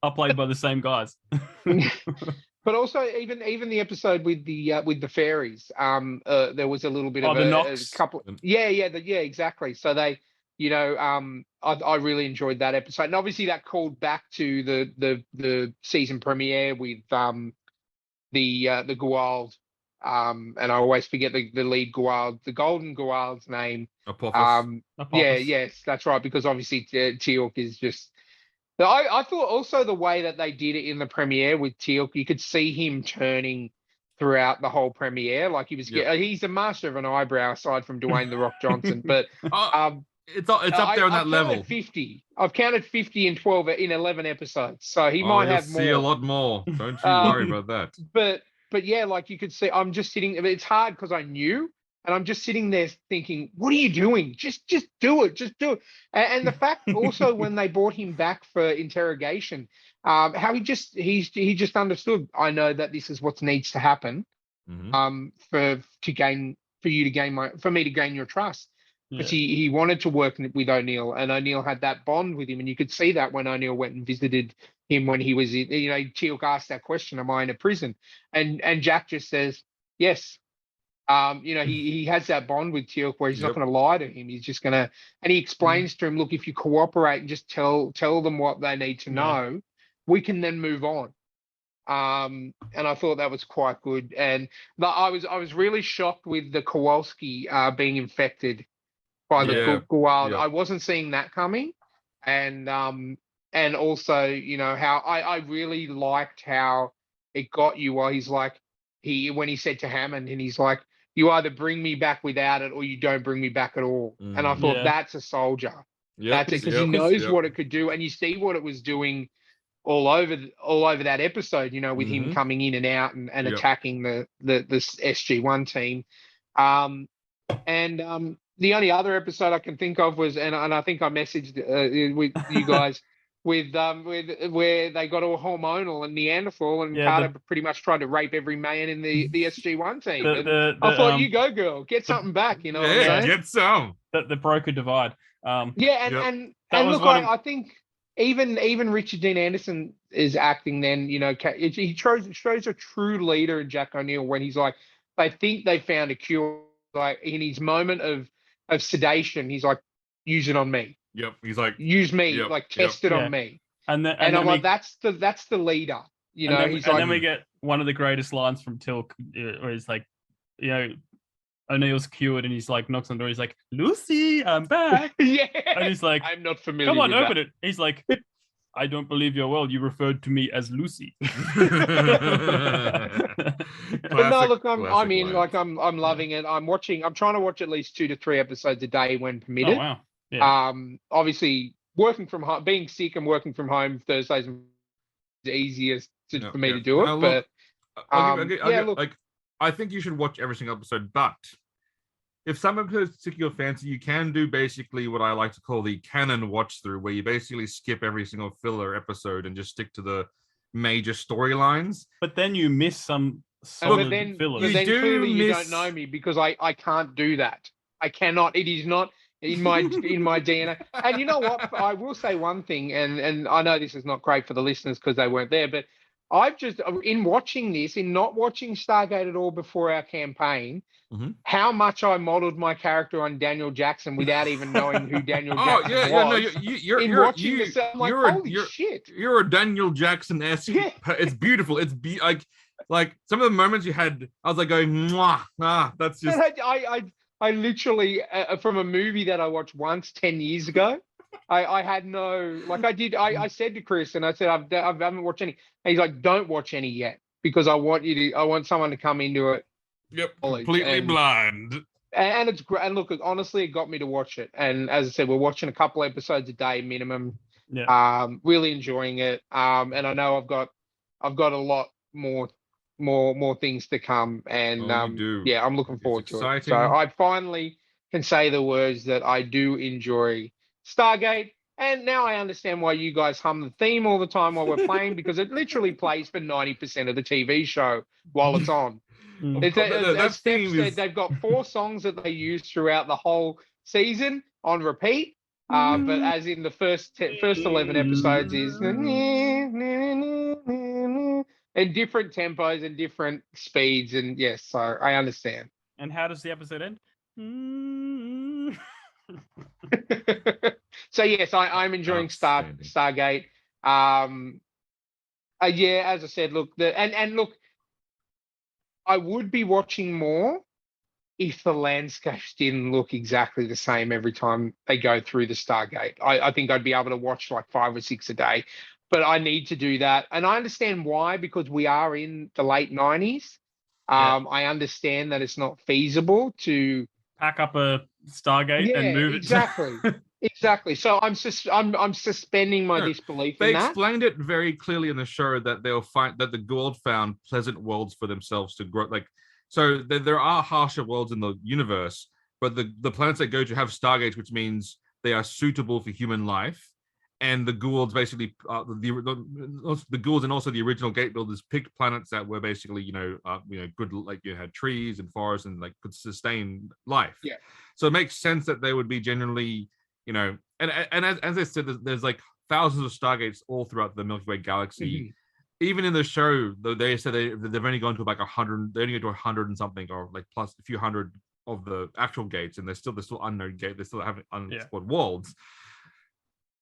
are played by the same guys. But also even the episode with the fairies, there was a little bit of a couple. Exactly. So they, I really enjoyed that episode, and obviously that called back to the season premiere with the Goa'uld, and I always forget the lead Goa'uld, the Golden Goa'uld's name. Apophis. Yes, that's right, because obviously Teal'c is just. I thought also the way that they did it in the premiere with Teal'c, you could see him turning throughout the whole premiere. Like he's a master of an eyebrow aside from Dwayne "The Rock" Johnson. But it's up there on that level. 50. I've counted 50 in 11 episodes. So he might have more. See a lot more. Don't you worry about that. But yeah, like you could see, I'm just sitting. It's hard because I knew. And I'm just sitting there thinking, what are you doing? Just do it. Just do it. And the fact also when they brought him back for interrogation, how he just understood, I know that this is what needs to happen for me to gain your trust. Because he wanted to work with O'Neill, and O'Neill had that bond with him. And you could see that when O'Neill went and visited him when he was in, Teal'c asked that question, am I in a prison? And Jack just says, yes. He has that bond with Teal'c where he's not going to lie to him. He's just going to, and he explains to him, look, if you cooperate and just tell them what they need to know, we can then move on. And I thought that was quite good. And I was really shocked with the Kowalski being infected by the Goa'uld. I wasn't seeing that coming. And also, how I really liked how it got you while he's like, when he said to Hammond, and he's like, you either bring me back without it or you don't bring me back at all. And I thought that's a soldier. That's it, because he knows what it could do. And you see what it was doing all over that episode, with him coming in and out and attacking the SG-1 team. The only other episode I can think of was, and I think I messaged with you guys, with where they got all hormonal and Neanderthal, and Carter pretty much tried to rape every man in the SG-1 team. I thought, you go, girl, get something back. What I'm saying? Get some. The broker divide. And look, I think even Richard Dean Anderson is acting. Then he shows a true leader in Jack O'Neill when he's like, they think they found a cure. Like in his moment of sedation, he's like, use it on me. Yep. He's like, use me, test it on me. And I'm like, that's the leader. Then we get one of the greatest lines from Teal'c, where he's like, O'Neill's cured, and he's like, knocks on the door. He's like, Lucy, I'm back. And he's like, I'm not familiar. Come on, with open that. it. He's like, I don't believe your world. You referred to me as Lucy. But no, look, I'm in. Like, I'm loving it. I'm trying to watch at least 2 to 3 episodes a day when permitted. Oh wow. Yeah. Obviously, working from home, being sick and working from home Thursdays is the easiest for me to do it. I think you should watch every single episode. But if some episodes tickle your fancy, you can do basically what I like to call the canon watch through, where you basically skip every single filler episode and just stick to the major storylines. But then you miss some solid fillers. But then clearly you don't know me, because I can't do that. I cannot. It is not in my DNA. And you know what? I will say one thing, and I know this is not great for the listeners because they weren't there, but I've just, in watching this, in not watching Stargate at all before our campaign, how much I modeled my character on Daniel Jackson without even knowing who Daniel Jackson was. No, you're watching this, I'm like, holy shit. You're a Daniel Jackson-esque. Yeah. It's beautiful. It's like some of the moments you had, I was like going, mwah, that's just... I literally, from a movie that I watched once 10 years ago, I had no, like I said to Chris, and I said, I haven't watched any. And he's like, don't watch any yet, because I want someone to come into it. Yep, completely blind. And it's great. And look, honestly, it got me to watch it. And as I said, we're watching a couple episodes a day minimum. Yeah. Really enjoying it. And I know I've got a lot more things to come. And I'm looking forward to it. So I finally can say the words that I do enjoy Stargate. And now I understand why you guys hum the theme all the time while we're playing, because it literally plays for 90% of the TV show while it's on. As Steph said, they've got 4 songs that they use throughout the whole season on repeat. But as in the first 11 episodes is in different tempos and different speeds. And yes, so I understand. And how does the episode end? So yes, I'm enjoying Stargate. As I said, look, look, I would be watching more if the landscapes didn't look exactly the same every time they go through the Stargate. I think I'd be able to watch like 5 or 6 a day, but I need to do that. And I understand why, because we are in the late 90s. I understand that it's not feasible to pack up a Stargate and move it. Exactly. So I'm suspending my disbelief in that. They explained it very clearly in the show that they'll find that the Goa'uld found pleasant worlds for themselves to grow. Like So there are harsher worlds in the universe, but the planets they go to have stargates, which means they are suitable for human life. And the Goulds basically, the Goulds and also the original Gate builders picked planets that were basically, good, like you had trees and forests and like could sustain life. Yeah. So it makes sense that they would be generally, and as I said, there's like thousands of stargates all throughout the Milky Way galaxy. Mm-hmm. Even in the show, though, they said they've only gone to like 100. They only go to 100 and something, or like plus a few hundred of the actual gates, and they're still unknown gate. They still haven't unexplored worlds.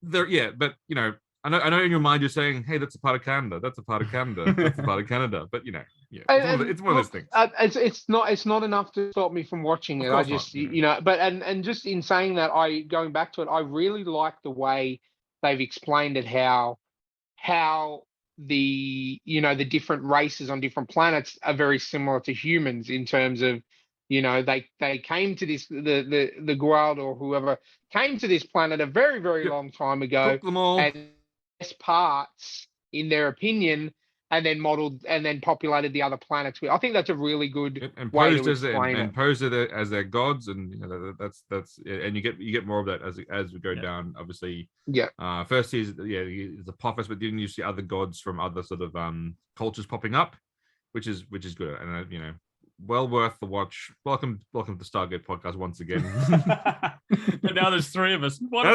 There, but I know in your mind you're saying, "Hey, that's a part of Canada. That's a part of Canada. That's a part of Canada." But it's one of those things. It's not enough to stop me from watching it. I just but just in saying that, going back to it, I really like the way they've explained it. How the the different races on different planets are very similar to humans in terms of they came to this the Goa'uld or whoever came to this planet a very, very long time ago, took them all, and best parts in their opinion, and then modeled and then populated the other planets with. I think that's a really good way to explain it. Posed it as their gods, and that's and you get more of that as we go down. Obviously, first season, is Apophis, but then you see other gods from other sort of cultures popping up, which is good, and well worth the watch. Welcome to the Stargate podcast once again. But now there's three of us. What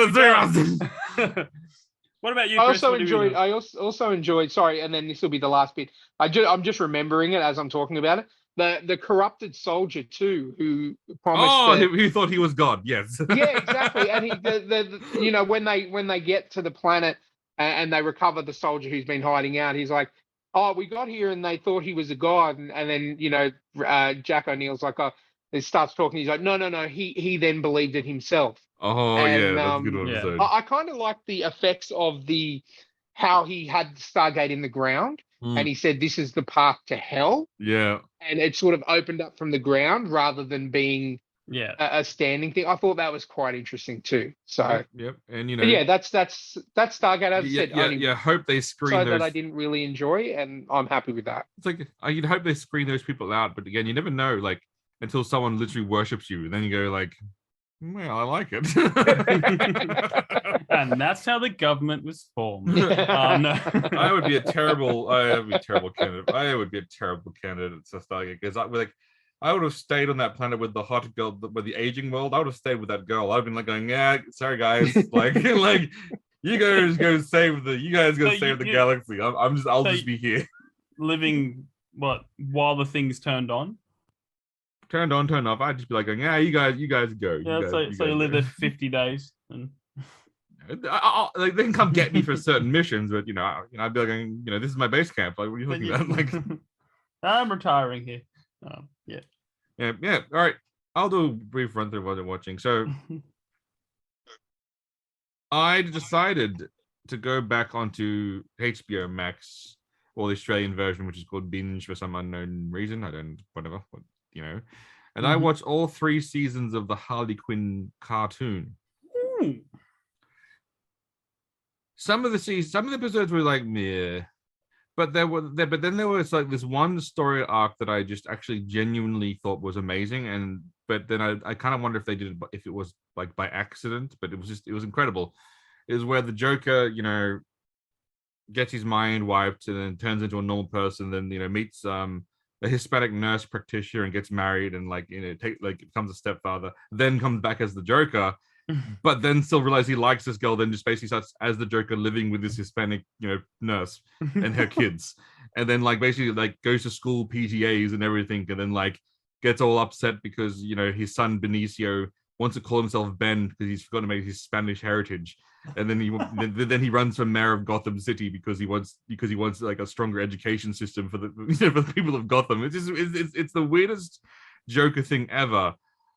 about you, Chris? I also enjoyed. Sorry, and then this will be the last bit. I'm just remembering it as I'm talking about it. The corrupted soldier too, who promised. Who thought he was God? Yes. Yeah, exactly. And he, when they get to the planet and they recover the soldier who's been hiding out, he's like, "Oh, we got here and they thought he was a god," and then Jack O'Neill's like, "Oh," he starts talking. He's like, "No, he then believed it himself." Oh, and, that's a good episode. I kind of like the effects of how he had Stargate in the ground, and he said this is the path to hell. Yeah, and it sort of opened up from the ground rather than being a standing thing. I thought that was quite interesting too. So yep. And that's Stargate. As I said, hope they screen those that I didn't really enjoy, and I'm happy with that. It's like you'd hope they screen those people out, but again, you never know. Like until someone literally worships you, and then you go like, "Well, I like it." And that's how the government was formed. No. I would be a terrible candidate. I would be a terrible candidate to Stargate because I would have stayed on that planet with the hot girl, with the aging world. I would have stayed with that girl. I'd been like going, "Yeah, sorry guys, like you guys go save the galaxy. I'll just be here." Living while the things turned on? Turned on, turned off. I'd just be like going, "Yeah, you guys go." Yeah, so you live there 50 days and they can come get me for certain missions, but I'd be like going, this is my base camp. Like, what are you looking at? Like, I'm retiring here. Yeah. All right, I'll do a brief run through what I'm watching. So, I decided to go back onto HBO Max, or the Australian version, which is called Binge for some unknown reason. And I watched all 3 seasons of the Harley Quinn cartoon. Ooh. Some of the episodes were like meh, but then there was like this one story arc that I just actually genuinely thought was amazing, but then I kind of wonder if they did it, if it was like by accident, but it was incredible. It was where the Joker, gets his mind wiped and then turns into a normal person, then meets a Hispanic nurse practitioner and gets married and becomes a stepfather, then comes back as the Joker. But then still realize he likes this girl, then just basically starts as the Joker living with this Hispanic, nurse and her kids. And then basically goes to school PTAs and everything, and then gets all upset because his son Benicio wants to call himself Ben because he's forgotten about his Spanish heritage. And then he runs for mayor of Gotham City because he wants a stronger education system for the for the people of Gotham. It's the weirdest Joker thing ever.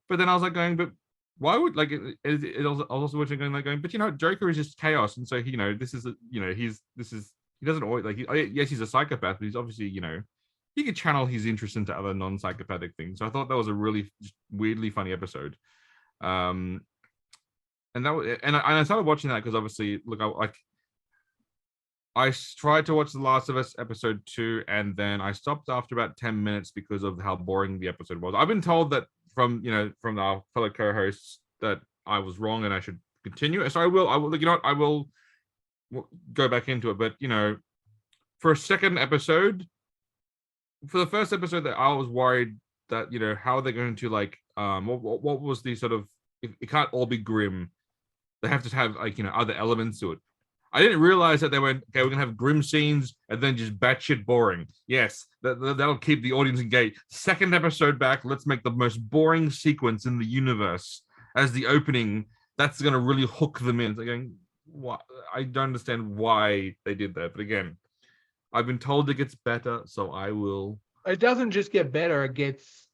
But then I was going, but why would I was also watching going, but Joker is just chaos, and so he doesn't always yes, he's a psychopath, but he's obviously he could channel his interest into other non-psychopathic things. So I thought that was a really weirdly funny episode. And I started watching that because obviously tried to watch The Last of Us episode 2, and then I stopped after about 10 minutes because of how boring the episode was. I've been told that from our fellow co-hosts that I was wrong and I should continue. So I will, I will go back into it. But for a second episode, for the first episode, that I was worried that how are they going to what was the sort of, it can't all be grim. They have to have other elements to it. I didn't realize that they went, okay, we're gonna have grim scenes and then just batshit boring. Yes, that'll keep the audience engaged. Second episode back, let's make the most boring sequence in the universe as the opening. That's gonna really hook them in. It's like going, what? I don't understand why they did that. But again, I've been told it gets better, so I will. It doesn't just get better; it gets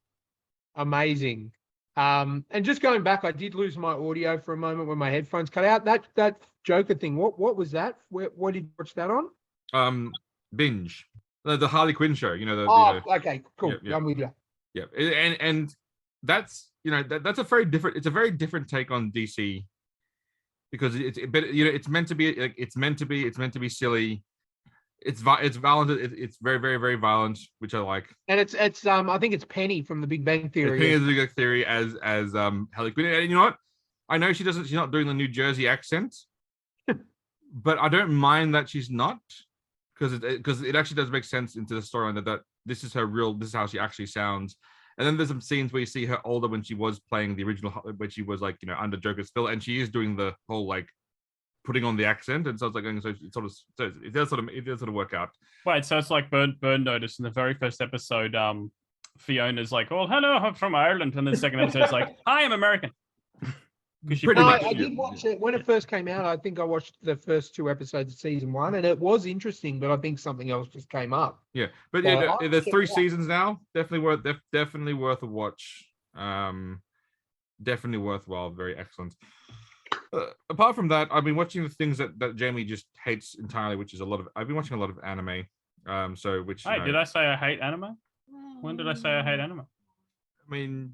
amazing. And just going back, I did lose my audio for a moment when my headphones cut out. That Joker thing. What was that? What did you watch that on? Binge. The Harley Quinn show. Okay, cool. Yeah. I'm with you. Yeah, and that's that's a very different. It's a very different take on DC because it's meant to be it's meant to be silly. It's violent. It's very, very, very violent, which I like. And it's I think it's Penny from The Big Bang Theory. Penny is the Big Bang Theory as Harley Quinn. And you know what? I know she's not doing the New Jersey accent, but I don't mind that she's not, because it actually does make sense into the storyline that this is how she actually sounds. And then there's some scenes where you see her older when she was playing the original, when she was under Joker still, and she is doing the whole putting on the accent, and so it's it does sort of work out. Wait, so it's like Burn Notice in the very first episode. Fiona's like, "Oh, hello, I'm from Ireland," and then the second episode is like, "Hi, I'm American." I did watch it when it first came out. I think I watched the first 2 episodes of season 1, and it was interesting, but I think something else just came up. Yeah, but there's 3 seasons now. Definitely worth a watch. Definitely worthwhile. Very excellent. Apart from that, I've been watching the things that Jamie just hates entirely, which is I've been watching a lot of anime. Did I say I hate anime? When did I say I hate anime? I mean,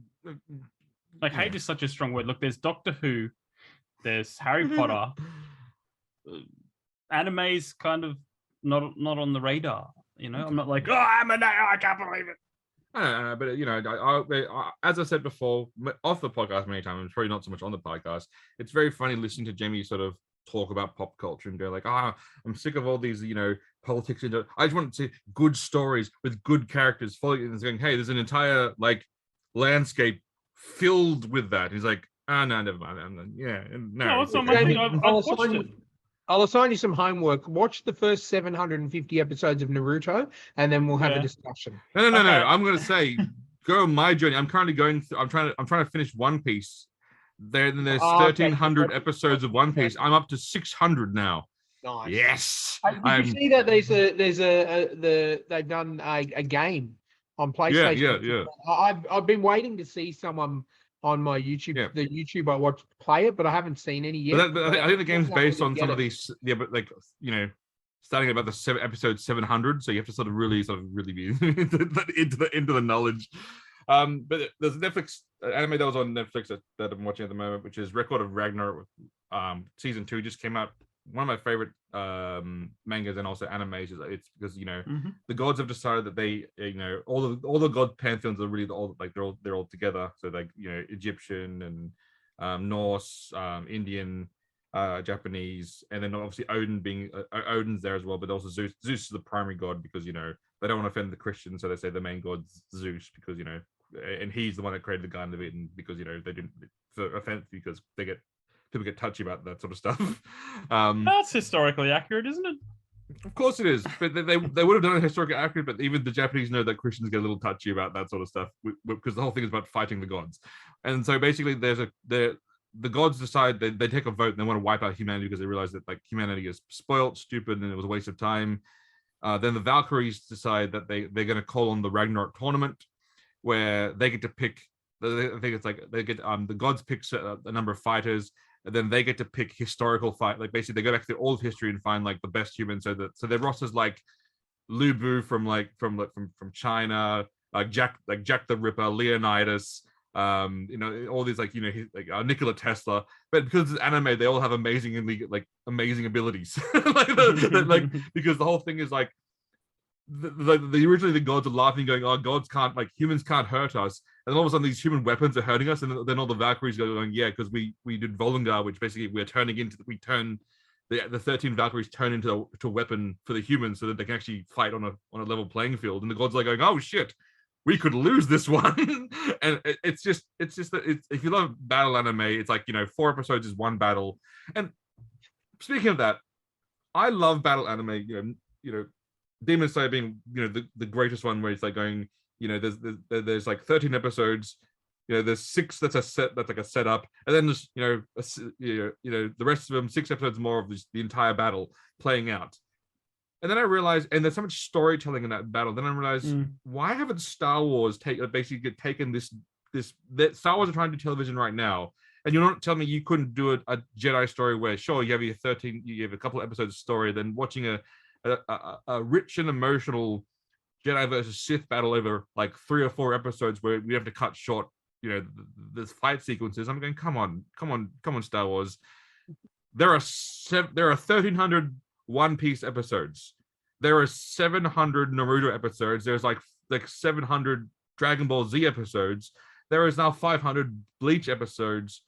hate is such a strong word. Look, there's Doctor Who, there's Harry Potter. Anime's kind of not on the radar. I'm not like, I can't believe it. I don't know, but I, as I said before, off the podcast many times, probably not so much on the podcast. It's very funny listening to Jamie sort of talk about pop culture and go like, I'm sick of all these, politics. I just want to see good stories with good characters following and going, hey, there's an entire landscape filled with that. He's like, no, never mind. No, it's not my thing. I've watched it. I'll assign you some homework. Watch the first 750 episodes of Naruto, and then we'll have a discussion. No. I'm going to say, go on my journey. I'm currently going through. I'm trying to finish One Piece. There's 1,300 episodes of One Piece. I'm up to 600 now. Nice. Yes. Did you see that they've done a game on PlayStation? Yeah. I've been waiting to see someone on my YouTube, the YouTube I watch play it, but I haven't seen any yet. But I think the game's based on some of these, starting about the episode 700, so you have to sort of really be into the knowledge. But there's a Netflix anime that was on Netflix that I'm watching at the moment, which is Record of Ragnarok. Season 2 just came out. One of my favorite mangas and also animes is it's because the gods have decided that they all the god pantheons are really all they're all together. So Egyptian and Norse, Indian, Japanese, and then obviously Odin being Odin's there as well, but also Zeus. Zeus is the primary god because they don't want to offend the Christians, so they say the main god's Zeus because and he's the one that created the Garden of Eden because they didn't for offense because people get touchy about that sort of stuff. That's historically accurate, isn't it? Of course it is, but they would have done it historically accurate. But even the Japanese know that Christians get a little touchy about that sort of stuff because the whole thing is about fighting the gods. And so basically, the gods decide they take a vote and they want to wipe out humanity because they realize that humanity is spoilt, stupid, and it was a waste of time. Then the Valkyries decide that they're going to call on the Ragnarok tournament, where they get to pick. I think it's they get the gods pick a number of fighters. And then they get to pick historical fight. Basically, they go back to all of history and find the best humans. So their rosters Lu Bu from China, Jack the Ripper, Leonidas, all these Nikola Tesla, but because it's anime, they all have amazing abilities, because the whole thing is like originally the gods are laughing, going, "Oh, gods can't humans can't hurt us," and then all of a sudden these human weapons are hurting us, and then all the Valkyries go going, "Yeah, because we did Volungar, which basically we turn the 13 Valkyries turn into a weapon for the humans so that they can actually fight on a level playing field," and the gods are going, "Oh shit, we could lose this one." And it's just that if you love battle anime, it's 4 episodes is one battle. And speaking of that, I love battle anime. Demon Slayer being the greatest one, where it's going, there's 13 episodes. There's 6 that's like a setup, and then there's the rest of them 6 episodes more of the entire battle playing out. And then I realized, and there's so much storytelling in that battle. Then I realized, why haven't Star Wars taken this? That Star Wars are trying to do television right now, and you're not telling me you couldn't do a Jedi story where, sure, you have a couple of episodes of story, then watching a rich and emotional Jedi versus Sith battle over 3 or 4 episodes where we have to cut short, the fight sequences. I'm going, come on, Star Wars. There are 1,300 One Piece episodes. There are 700 Naruto episodes. There's 700 Dragon Ball Z episodes. There is now 500 Bleach episodes.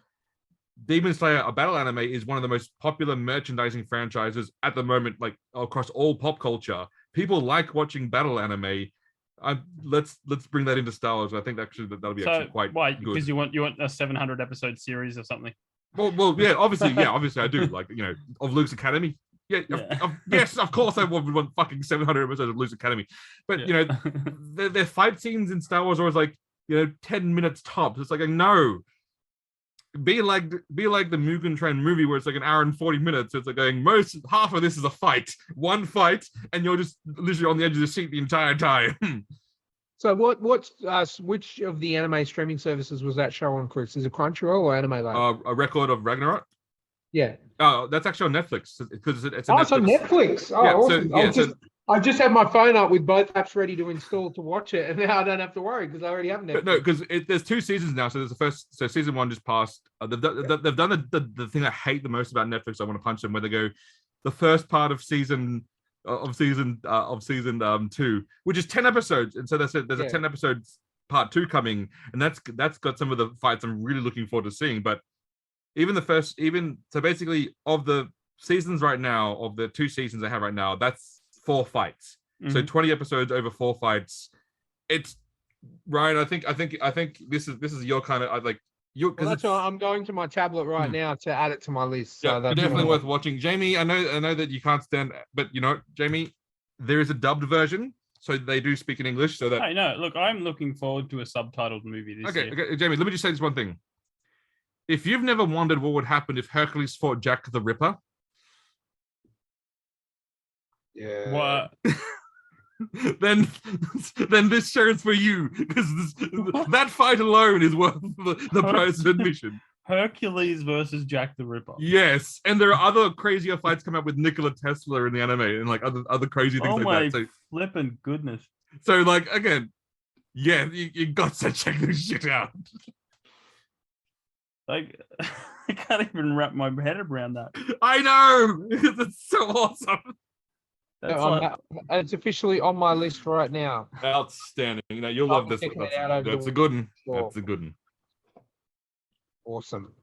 Demon Slayer, a battle anime, is one of the most popular merchandising franchises at the moment, across all pop culture. People like watching battle anime. Let's bring that into Star Wars. I think actually that'll be actually quite why? good. Because you want a 700 episode series or something. Well, yeah, obviously I do. Of Luke's Academy. Yeah. Yes, of course I would want fucking 700 episodes of Luke's Academy. But their fight scenes in Star Wars are always 10 minutes tops. It's no. Be like the Mugen Train movie where it's an hour and 40 minutes. It's half of this is a fight, one fight, and you're just literally on the edge of the seat the entire time. So which of the anime streaming services was that show on, Chris? Is it Crunchyroll or Anime Lab? A Record of Ragnarok. Yeah. Oh, that's actually on Netflix because it's. It's on Netflix. Oh, yeah, awesome. I just had my phone up with both apps ready to install to watch it, and now I don't have to worry because I already have Netflix. But no, because there's 2 seasons now. So there's the first. So season 1 just passed. They've done the thing I hate the most about Netflix. I want to punch them, where they go, the first part of season 2, which is 10 episodes, and so there's a 10 episodes part 2 coming, and that's got some of the fights I'm really looking forward to seeing. But so basically of the seasons right now, of the 2 seasons I have right now, that's 4 fights. Mm-hmm. So 20 episodes over 4 fights. It's Ryan. I think this is your kind of that's why I'm going to my tablet right now to add it to my list. So that's definitely worth watching. Jamie, I know that you can't stand, but Jamie, there is a dubbed version, so they do speak in English. So that I know. Look, I'm looking forward to a subtitled movie this year. Okay, Jamie, let me just say this one thing. If you've never wondered what would happen if Hercules fought Jack the Ripper, yeah, what? then this show's for you, because that fight alone is worth the price of admission. Hercules versus Jack the Ripper. Yes, and there are other crazier fights coming up with Nikola Tesla in the anime and other crazy things like that. So flipping goodness. So again, yeah, you got to check this shit out. I can't even wrap my head around that. I know, it's so awesome. It's officially on my list right now. Outstanding. You'll love this one. That's a good one. That's a good one. Awesome.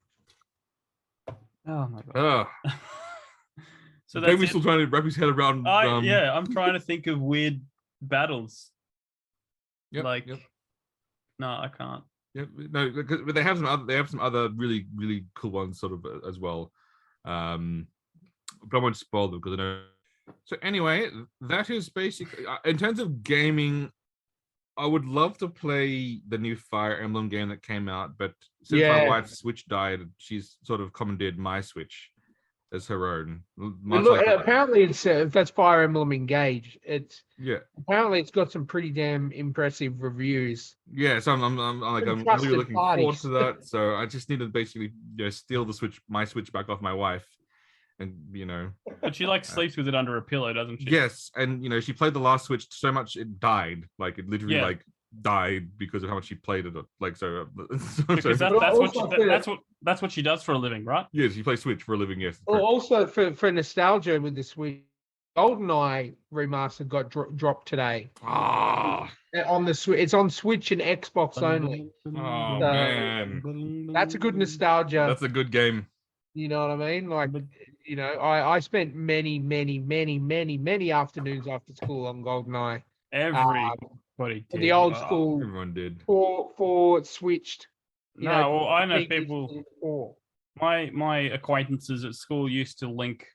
Oh my god. So Jamie's still trying to wrap his head around. I'm trying to think of weird battles. Yep. No, I can't. Yeah, no, but they have some other really, really cool ones sort of as well. But I won't spoil them because I know. So anyway, that is basically in terms of gaming. I would love to play the new Fire Emblem game that came out, but since my wife's Switch died, she's sort of commandeered my Switch as her own. Apparently, it's that's Fire Emblem Engage. Apparently it's got some pretty damn impressive reviews. Yeah, so I'm really looking forward to that. So I just need to basically steal my Switch back off my wife, and But she sleeps with it under a pillow, doesn't she? Yes, and she played the last Switch so much it died. It literally died because of how much she played it. Like so, Because But that's what she does for a living, right? yes, she plays Switch for a living. Yes. Well, correct. also for nostalgia with the Switch, GoldenEye remastered got dropped today Ah, on the Switch. It's on Switch and Xbox only. oh So, man, That's a good nostalgia. that's a good game. You know what I mean? Like, I spent many afternoons after school on GoldenEye. Everybody did. The old school Everyone did. for switched. No, well, I know PlayStation people. 4. My acquaintances at school used to link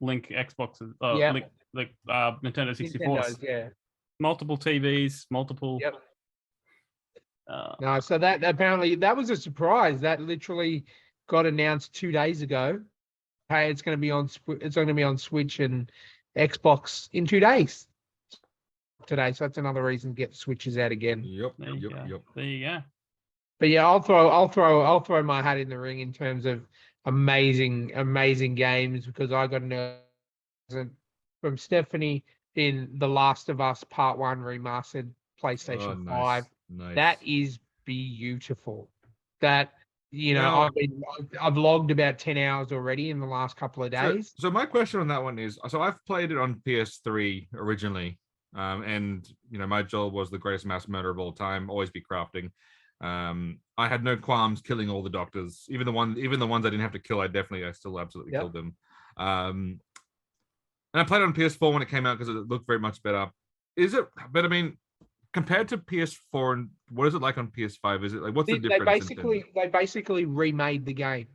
Xboxes, Yeah. link Nintendo 64s, Nintendos, yeah. multiple TVs, multiple. Yep. Uh, No, so that apparently that was a surprise. That literally got announced 2 days ago. Hey, it's going to be on Switch and Xbox in 2 days today. So that's another reason to get the Switches out again. Yep. there you go. But yeah, I'll throw my hat in the ring in terms of amazing games, because I got an from Stephanie in The Last of Us Part 1 remastered PlayStation 5. Nice. That is beautiful. That Now- I've logged about 10 hours already in the last couple of days. So my question on that one is, so I've played it on PS3 originally, and my job was the greatest mass murder of all time, always be crafting. I had no qualms killing all the doctors, even the ones I didn't have to kill. I still absolutely killed them. And I played it on PS4 when it came out because it looked very much better. But I mean, compared to PS4, and what is it like on PS5? Is it like, what's the difference? They basically remade the game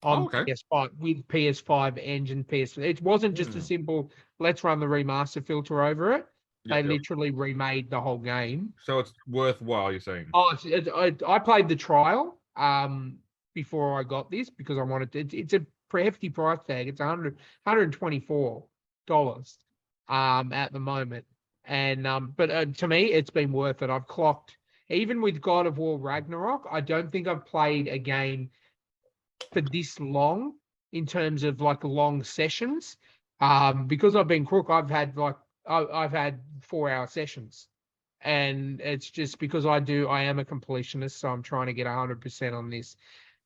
on PS5 with PS5 engine. It wasn't just a simple let's run the remaster filter over it. They literally remade the whole game. So it's worthwhile, you're saying? Oh, I played the trial before I got this because I wanted to. It's a hefty price tag. It's $124 at the moment. And but to me, it's been worth it. I've clocked, even with God of War Ragnarok, I don't think I've played a game for this long in terms of like long sessions. Because I've been crook, I've had 4-hour sessions, and it's just because I am a completionist, so I'm trying to get 100% on this.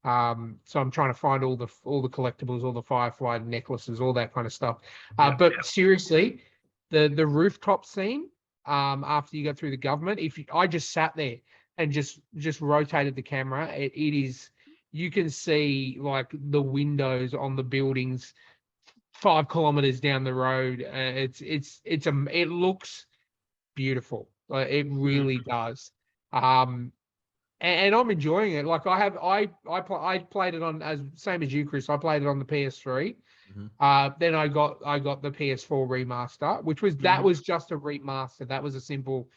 So I'm trying to find all the collectibles, all the Firefly necklaces, all that kind of stuff. But seriously, the rooftop scene, after you go through the government, I just sat there and just rotated the camera, it is, you can see like the windows on the buildings 5 kilometers down the road. It looks beautiful. Like, it really does. And I'm enjoying it. Like I played it on, as same as you, Chris. I played it on the PS3. Then I got the PS4 remaster, which was that was just a remaster. That was a simple,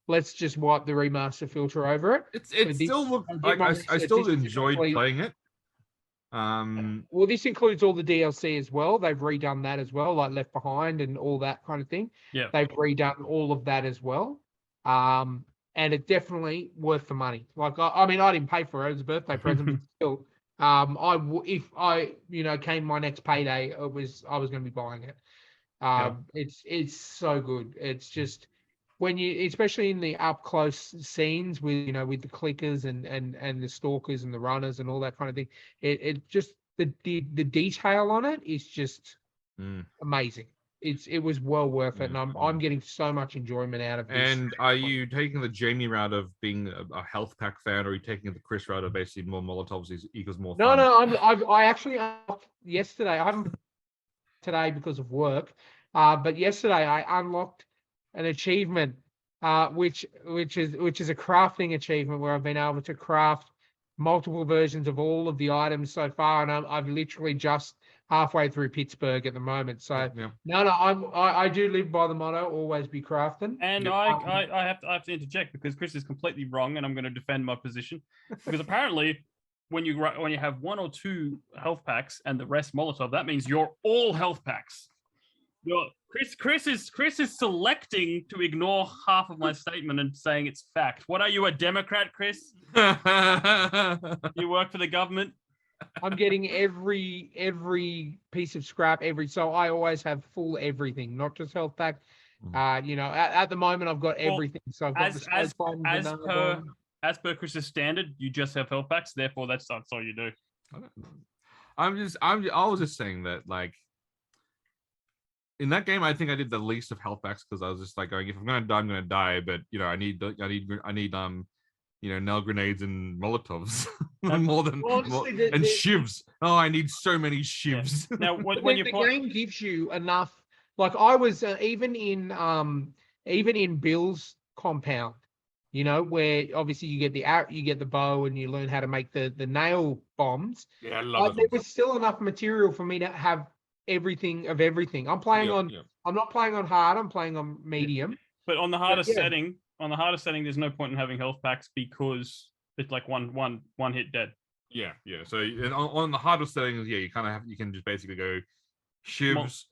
let's just wipe the remaster filter over it. It still looked like I still enjoyed playing it. Well, this includes all the DLC as well. They've redone that as well, like Left Behind and all that kind of thing. Yeah, they've redone all of that as well. And it's definitely worth the money. Like, I mean, I didn't pay for it as a birthday present, but still, if I came my next payday, I was going to be buying it. It's so good. It's just when you, especially in the up close scenes with with the clickers and the stalkers and the runners and all that kind of thing, it just the detail on it is just amazing. It was well worth it, and I'm getting so much enjoyment out of this. And are you taking the Jamie route of being a health pack fan, or are you taking the Chris route of basically more Molotovs equals more fun? No, I actually yesterday, I haven't today because of work, but yesterday I unlocked an achievement, which is a crafting achievement where I've been able to craft multiple versions of all of the items so far, and I've literally just halfway through Pittsburgh at the moment. So I do live by the motto, always be crafting. And I have to interject because Chris is completely wrong, and I'm going to defend my position because apparently when you have 1 or 2 health packs and the rest Molotov, that means you're all health packs. Chris is selecting to ignore half of my statement and saying it's fact. What are you, a Democrat, Chris? You work for the government? I'm getting every piece of scrap, so I always have full everything, not just health pack, You know, at the moment I've got everything. So I've got the space bomb, as per Chris's standard, you just have health packs. Therefore, that's all you do. I was just saying that, like, in that game, I think I did the least of health packs because I was just like going, if I'm gonna die, I'm gonna die. But you know, I need nail grenades and Molotovs more than and shivs. Oh, I need so many shivs. Yeah. Now, when the game gives you enough. Like I was even in Bill's compound, you know, where obviously you get the bow and you learn how to make the nail bombs. Yeah, I love it. There was still enough material for me to have everything. I'm playing on. I'm not playing on hard. I'm playing on medium. But on the hardest setting, there's no point in having health packs because it's like one hit dead. Yeah. So on the hardest settings, you can just basically go shivs,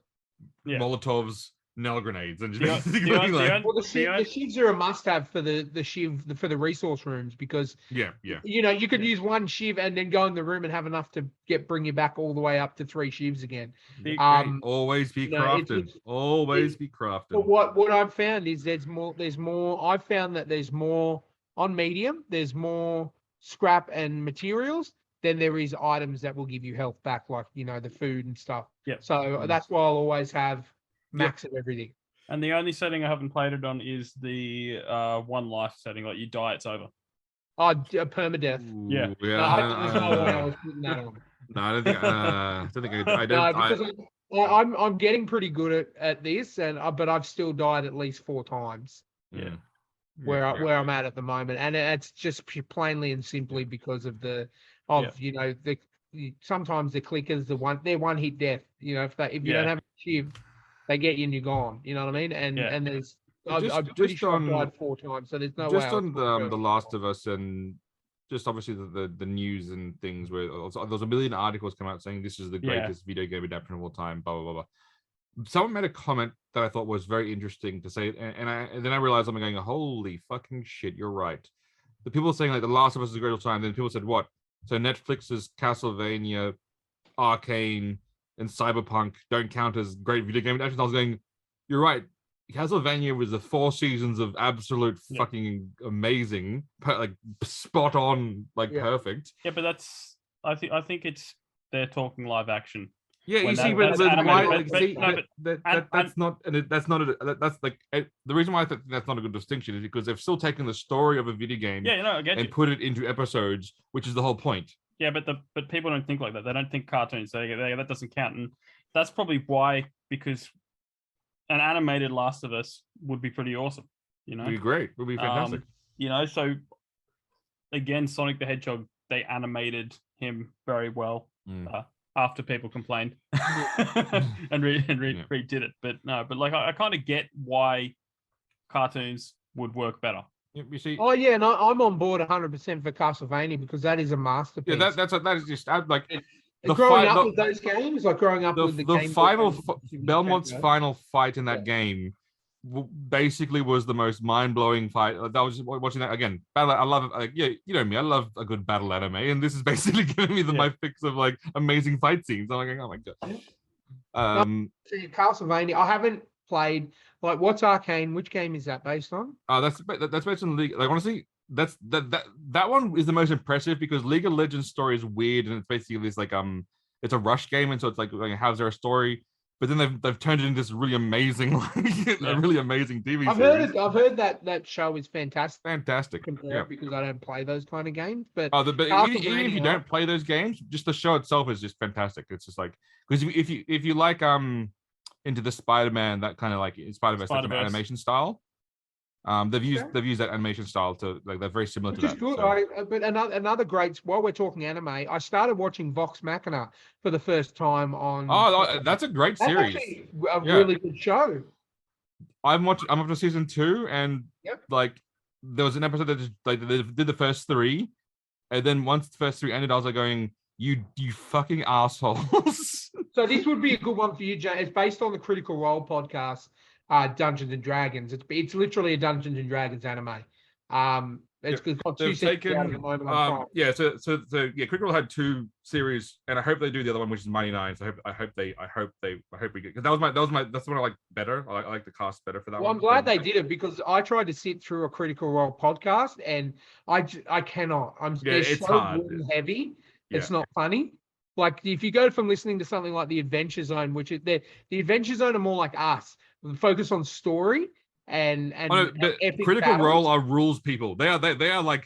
Molotovs, nail grenades, and just the shivs are a must-have for the resource rooms because you know you could use one shiv and then go in the room and have enough to bring you back all the way up to 3 shivs again. Always be crafted. Always be crafted. But what I've found is there's more. I've found that there's more on medium. There's more scrap and materials than there is items that will give you health back, like you know the food and stuff. Yeah. So that's why I'll always have max of everything. And the only setting I haven't played it on is the one life setting. Like you die, it's over. Oh, permadeath. Yeah. There's no way I was putting that on. No, I don't think I don't. No, because I'm getting pretty good at this, but I've still died at least 4 times. Yeah. Where I'm at the moment, and it's just plainly and simply because of you know sometimes the clickers they're one hit death. You know if you don't have a shiv, they get you and you're gone. You know what I mean? And there's I'm pretty sure I've died 4 times, so there's no way. Just on the Last of Us and just obviously the news and things where there's a million articles come out saying this is the greatest video game adaptation of all time. Blah blah blah blah. Someone made a comment that I thought was very interesting to say, and then I realized I'm going, holy fucking shit, you're right. The people saying like The Last of Us is a great time, then people said what? So Netflix's Castlevania, Arcane, and Cyberpunk don't count as great video game adaptations. I was going, you're right. Castlevania was the 4 seasons of absolute fucking amazing, like spot on, like perfect. Yeah, but I think it's they're talking live action. Yeah, you see, that's not like the reason why I think that's not a good distinction is because they've still taken the story of a video game and put it into episodes, which is the whole point. Yeah, but people don't think like that. They don't think cartoons. That doesn't count, and that's probably why, because an animated Last of Us would be pretty awesome. You know, it'd be great. It would be fantastic. You know, so again, Sonic the Hedgehog, they animated him very well. After people complained and redid it, but like I kind of get why cartoons would work better. You see? Oh yeah, no, I'm on board 100% for Castlevania because that is a masterpiece. Yeah, that is just like growing up with those games, like growing up with the final Belmont's final fight in that game basically was the most mind-blowing fight. That was just watching that again. Battle, I love it. Like, yeah, you know me. I love a good battle anime, and this is basically giving me my fix of like amazing fight scenes. I'm like, oh my god. Castlevania. I haven't played. Like, what's Arcane? Which game is that based on? That's based on League. Like, honestly, that one is the most impressive because League of Legends story is weird, and it's basically this like it's a rush game, and so it's like how's there a story? But then they've turned it into this really amazing, a really amazing TV series. I've heard that show is fantastic. Fantastic. Because I don't play those kind of games. But even if you don't play those games, just the show itself is just fantastic. It's just like because if you like into the Spider-Man, that kind of like Spider-Verse like animation style. They've used that animation style to like they're very similar to that. Which is good. But another great, while we're talking anime, I started watching Vox Machina for the first time on. Oh, that's a great series. That's a really good show. I'm up to season 2, and like there was an episode that just like they did the first 3, and then once the first 3 ended, I was like going, "You fucking assholes." So this would be a good one for you, Jay. It's based on the Critical Role podcast. Dungeons and Dragons. It's literally a Dungeons and Dragons anime. It's got two They've seasons taken, out at the moment. On Prime. yeah. So yeah, Critical had 2 series, and I hope they do the other one, which is Mighty Nine. So I hope we get, because that's the one I like better. I like the cast better for that Well, one. I'm glad they did it because I tried to sit through a Critical Role podcast and I cannot. They're it's so hard. wooden heavy. Yeah. It's not funny. Like if you go from listening to something like the Adventure Zone, which is the Adventure Zone are more like us, focus on story and epic Critical battles. Role are rules people. They are like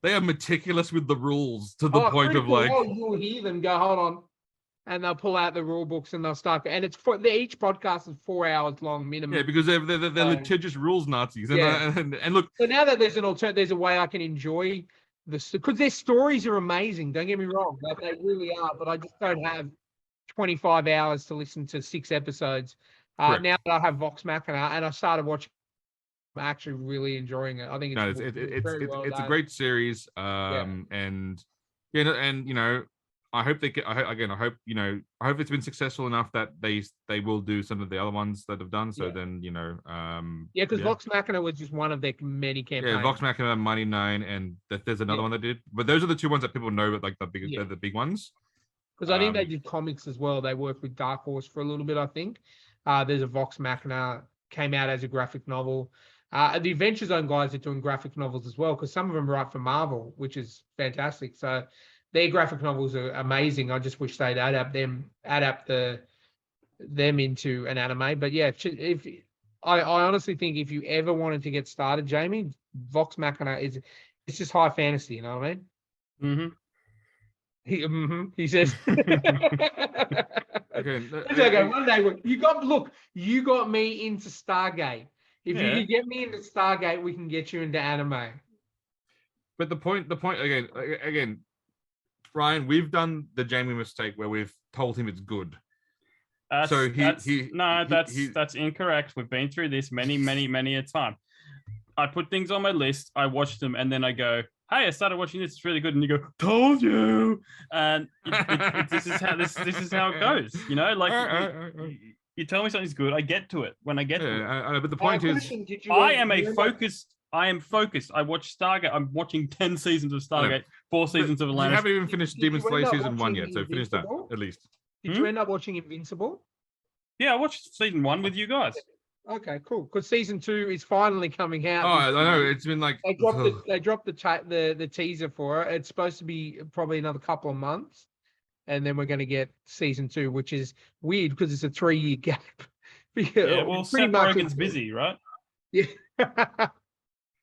they are meticulous with the rules to the point of like you'll hear them go, hold on, and they'll pull out the rule books and they'll start. And it's each podcast is 4 hours long minimum. yeah, because they're litigious rules Nazis. And look. So now that there's an alternative, there's a way I can enjoy this because their stories are amazing. Don't get me wrong, like they really are. But I just don't have 25 hours to listen to 6 episodes. Now that I have Vox Machina and I started watching, I'm actually really enjoying it. I think it's a great series. And you know, I hope they get. I hope it's been successful enough that they will do some of the other ones that have done. So then because Vox Machina was just one of their many campaigns. Yeah, Vox Machina, Mighty Nine, and there's another one that did. But those are the 2 ones that people know, but like they're the big ones. Because I think they did comics as well. They worked with Dark Horse for a little bit, I think. There's a Vox Machina, came out as a graphic novel. The Adventure Zone guys are doing graphic novels as well, because some of them write for Marvel, which is fantastic. So their graphic novels are amazing. I just wish they'd adapt them into an anime. But yeah, if I honestly think if you ever wanted to get started, Jamie, Vox Machina it's just high fantasy. You know what I mean? Mm-hmm. He says. Okay. One day you got me into Stargate. If you can get me into Stargate, we can get you into anime. But the point again, Ryan, we've done the Jamie mistake where we've told him it's good. That's incorrect. We've been through this many a time. I put things on my list, I watch them, and then I go, hey, I started watching this, it's really good. And you go, told you. And this is how it goes. You know, like you tell me something's good, I get to it when I get to it. But the point is, I am focused. I watch Stargate. I'm watching 10 seasons of Stargate, 4 seasons of Atlantis. You haven't even finished Demon Slayer season 1 yet, so finish that at least. Did you end up watching Invincible? Yeah, I watched season 1 with you guys. Okay, cool. Because season 2 is finally coming out. Oh, I know. It's been like they dropped the teaser for it. It's supposed to be probably another couple of months, and then we're going to get season 2, which is weird because it's a 3-year gap. Yeah, well, Seth Rogen's busy, right? Yeah.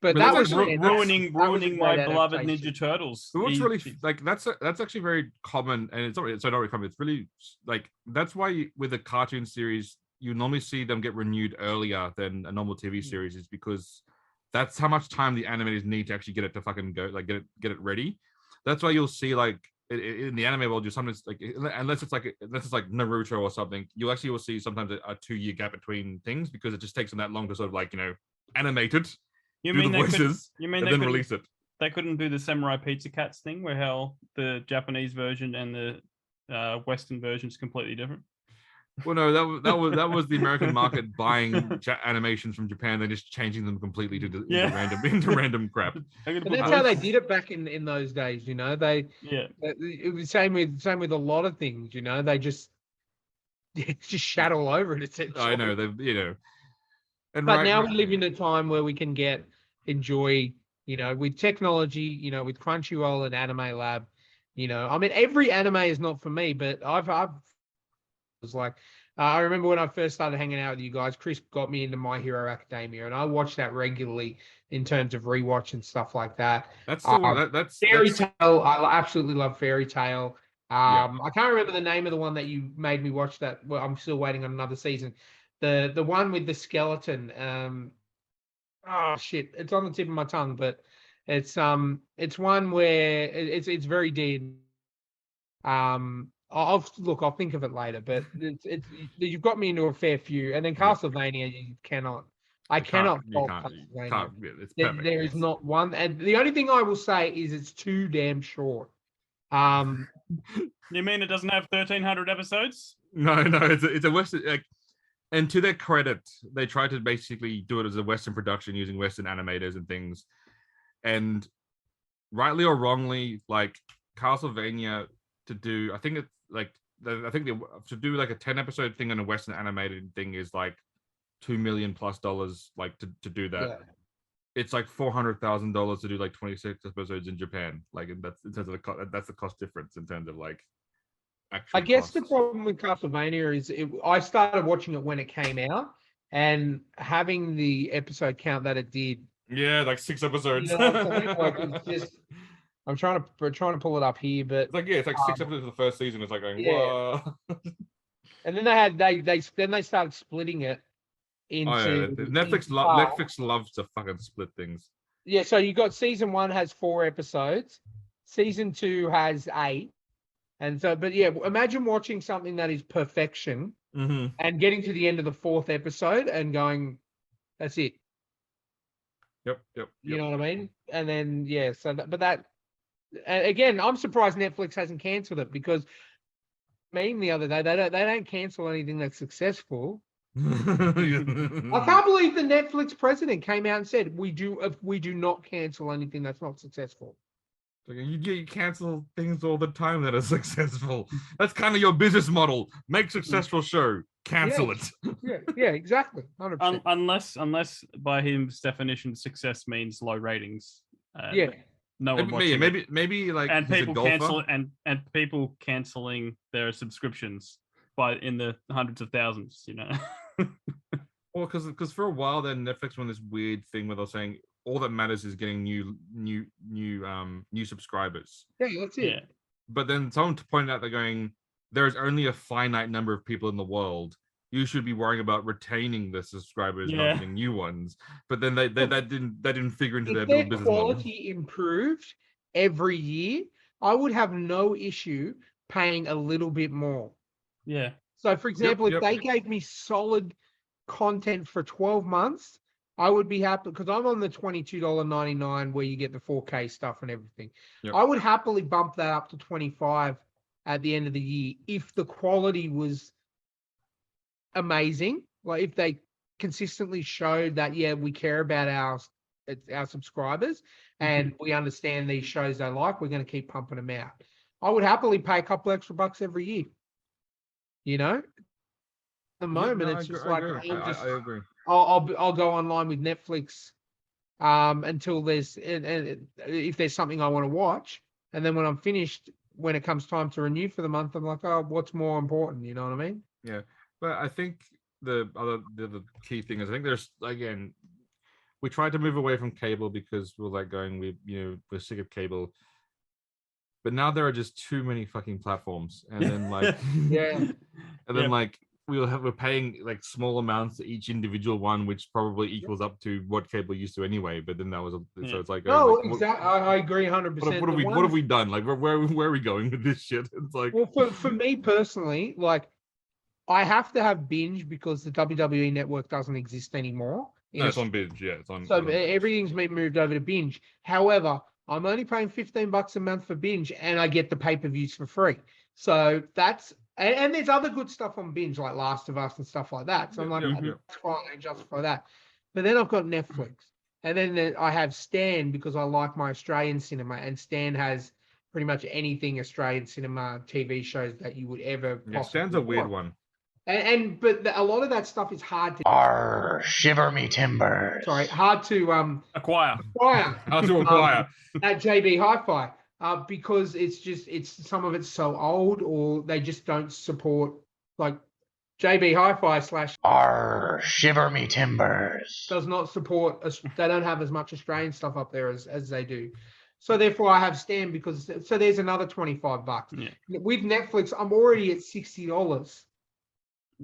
But that was ruining my beloved Ninja Turtles. But what's really like that's actually very common, and it's not really common. It's really like that's why with a cartoon series you normally see them get renewed earlier than a normal TV series, is because that's how much time the animators need to actually get it to fucking go, like get it ready. That's why you'll see like in the anime world, you sometimes like unless it's like Naruto or something, you'll see sometimes a 2-year gap between things because it just takes them that long to sort of like animate it. You mean the voices, and then release it? They couldn't do the Samurai Pizza Cats thing, where how the Japanese version and the Western version is completely different. Well, no, that was the American market buying animations from Japan, then just changing them completely into random crap. But that's how they did it back in those days. You know, it was same with a lot of things. You know, they just shat all over it. Essentially. I know And but now we live in a time where we can enjoy, with technology, with Crunchyroll and Anime Lab, I mean, every anime is not for me, but I've was like, I remember when I first started hanging out with you guys, Chris got me into My Hero Academia, and I watched that regularly in terms of rewatch and stuff like that. That's the one. That's Fairy Tail. I absolutely love Fairy Tail. I can't remember the name of the one that you made me watch. That I'm still waiting on another season. The one with the skeleton. Oh shit! It's on the tip of my tongue, but it's one where it's very deep. I'll think of it later, but it's you've got me into a fair few, and then Castlevania, I cannot fault Castlevania. It's perfect. There is not one, and the only thing I will say is it's too damn short. You mean it doesn't have 1,300 episodes? No, it's a Western. And to their credit, they tried to basically do it as a Western production using Western animators and things. and rightly or wrongly, like Castlevania to do, I think they to do like a 10-episode thing on a Western animated thing is like $2 million plus, like to do that. Yeah. It's like $400,000 to do like 26 episodes in Japan. Like that's in terms of that's the cost difference in terms of like actual. I guess costs. the problem with Castlevania is I started watching it when it came out, and having the episode count that it did. Yeah, like 6 episodes. You know what I'm saying? Like it's just, I'm trying to pull it up here, but It's like it's like 6 episodes of the first season. It's like going, yeah. whoa. And then they started splitting it into Netflix loves to fucking split things. Yeah, so you got season 1 has 4 episodes, season 2 has 8, and so but yeah, imagine watching something that is perfection and getting to the end of the 4th episode and going, that's it. Yep. You know what I mean? And then yeah, so again, I'm surprised Netflix hasn't cancelled it, because the other day they don't cancel anything that's successful. I can't believe the Netflix president came out and said we do not cancel anything that's not successful. You cancel things all the time that are successful. That's kind of your business model. Make successful show, cancel it. Yeah, exactly. 100%. Unless by his definition, success means low ratings. Yeah. No one watching. Maybe like, and people cancel and people canceling their subscriptions in the hundreds of thousands. You know. Well, because for a while then Netflix went this weird thing where they're saying all that matters is getting new subscribers. Yeah, that's it. Yeah. But then someone pointed out, they're going, there's only a finite number of people in the world. You should be worrying about retaining the subscribers, not getting new ones. But then that didn't figure into their business model. If quality improved every year, I would have no issue paying a little bit more. Yeah. So, for example, if they gave me solid content for 12 months, I would be happy, because I'm on the $22.99 where you get the 4K stuff and everything. Yep. I would happily bump that up to $25 at the end of the year if the quality was amazing. Like if they consistently showed that, yeah, we care about our subscribers and we understand these shows they like, we're going to keep pumping them out. I would happily pay a couple extra bucks every year. You know, at the moment it's just like I agree. I'll go online with Netflix until there's and if there's something I want to watch, and then when I'm finished, when it comes time to renew for the month, I'm like, oh, what's more important? You know what I mean? Yeah, but I think the key thing is, I think there's, again, we tried to move away from cable because we're like going, we're sick of cable. But now there are just too many fucking platforms, and then like like we're paying like small amounts to each individual one, which probably equals up to what cable used to anyway. But then that was so it's like, exactly. I agree 100%. What have we done? Like where are we going with this shit? It's like, well, for me personally, like I have to have Binge because the WWE network doesn't exist anymore. No, it's on Binge. Yeah, it's on. So everything's been moved over to Binge. However, I'm only paying $15 a month for Binge, and I get the pay-per-views for free. So that's, and there's other good stuff on Binge, like Last of Us and stuff like that. So I'm like, that's fine, I justify that. But then I've got Netflix, and then I have Stan because I like my Australian cinema, and Stan has pretty much anything Australian cinema TV shows that you would ever. Yeah, Stan's a weird one. But a lot of that stuff is hard to shiver me timbers. Sorry, hard to acquire. Hard to acquire at JB Hi-Fi because it's some of it's so old, or they just don't support, like JB Hi-Fi / shiver me timbers does not support. They don't have as much Australian stuff up there as they do. So therefore, I have Stan because there's another $25. Yeah. With Netflix, I'm already at $60.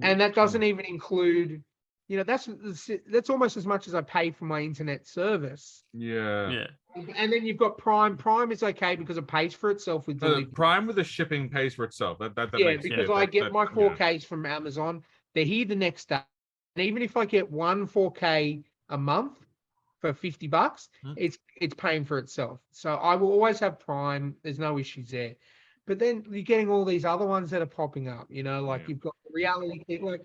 And that doesn't even include, that's almost as much as I pay for my internet service. Yeah. And then you've got Prime. Prime is okay because it pays for itself with delivery. Prime with the shipping pays for itself. That makes because I get my 4Ks from Amazon. They're here the next day. And even if I get one 4K a month for $50, it's paying for itself. So I will always have Prime. There's no issues there. But then you're getting all these other ones that are popping up, you've got reality TV. Like,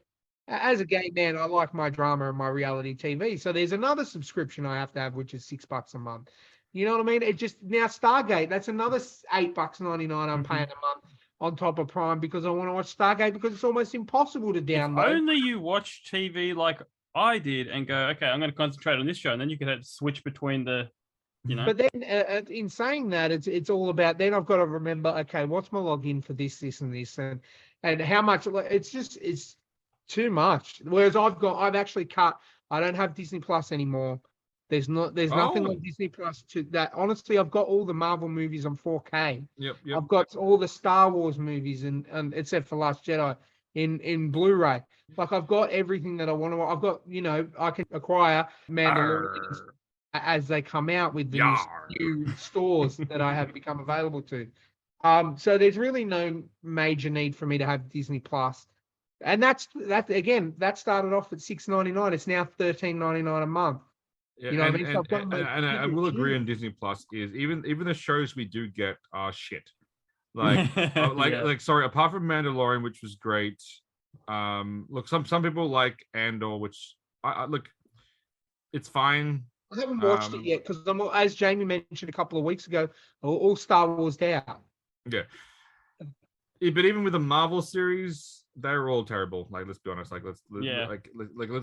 as a gay man, I like my drama and my reality TV. So there's another subscription I have to have, which is $6 a month. You know what I mean? It just now Stargate. That's another $8.99 I'm paying a month on top of Prime because I want to watch Stargate because it's almost impossible to If download. only you watch TV like I did and go, okay, I'm going to concentrate on this show, and then you could have to switch between the, But then, in saying that, it's all about. Then I've got to remember, okay, what's my login for this, and this, and how much? It's too much. Whereas I've actually cut. I don't have Disney Plus anymore. There's nothing on Disney Plus to that. Honestly, I've got all the Marvel movies on 4K. Yep. I've got all the Star Wars movies and except for Last Jedi in Blu-ray. Like I've got everything that I want to. I've got I can acquire Mandalorian as they come out with the new stores that I have become available to. So there's really no major need for me to have Disney Plus. And that again, that started off at $6.99. It's now $13.99 a month. Yeah, you know what I mean? So and I will agree on Disney Plus is even the shows we do get are shit. Like sorry, apart from Mandalorian, which was great. Look, some people like Andor, which I look, it's fine. I haven't watched it yet because I'm, as Jamie mentioned a couple of weeks ago, all Star Wars out. Yeah, but even with the Marvel series, they're all terrible. Like, let's be honest. Like, let's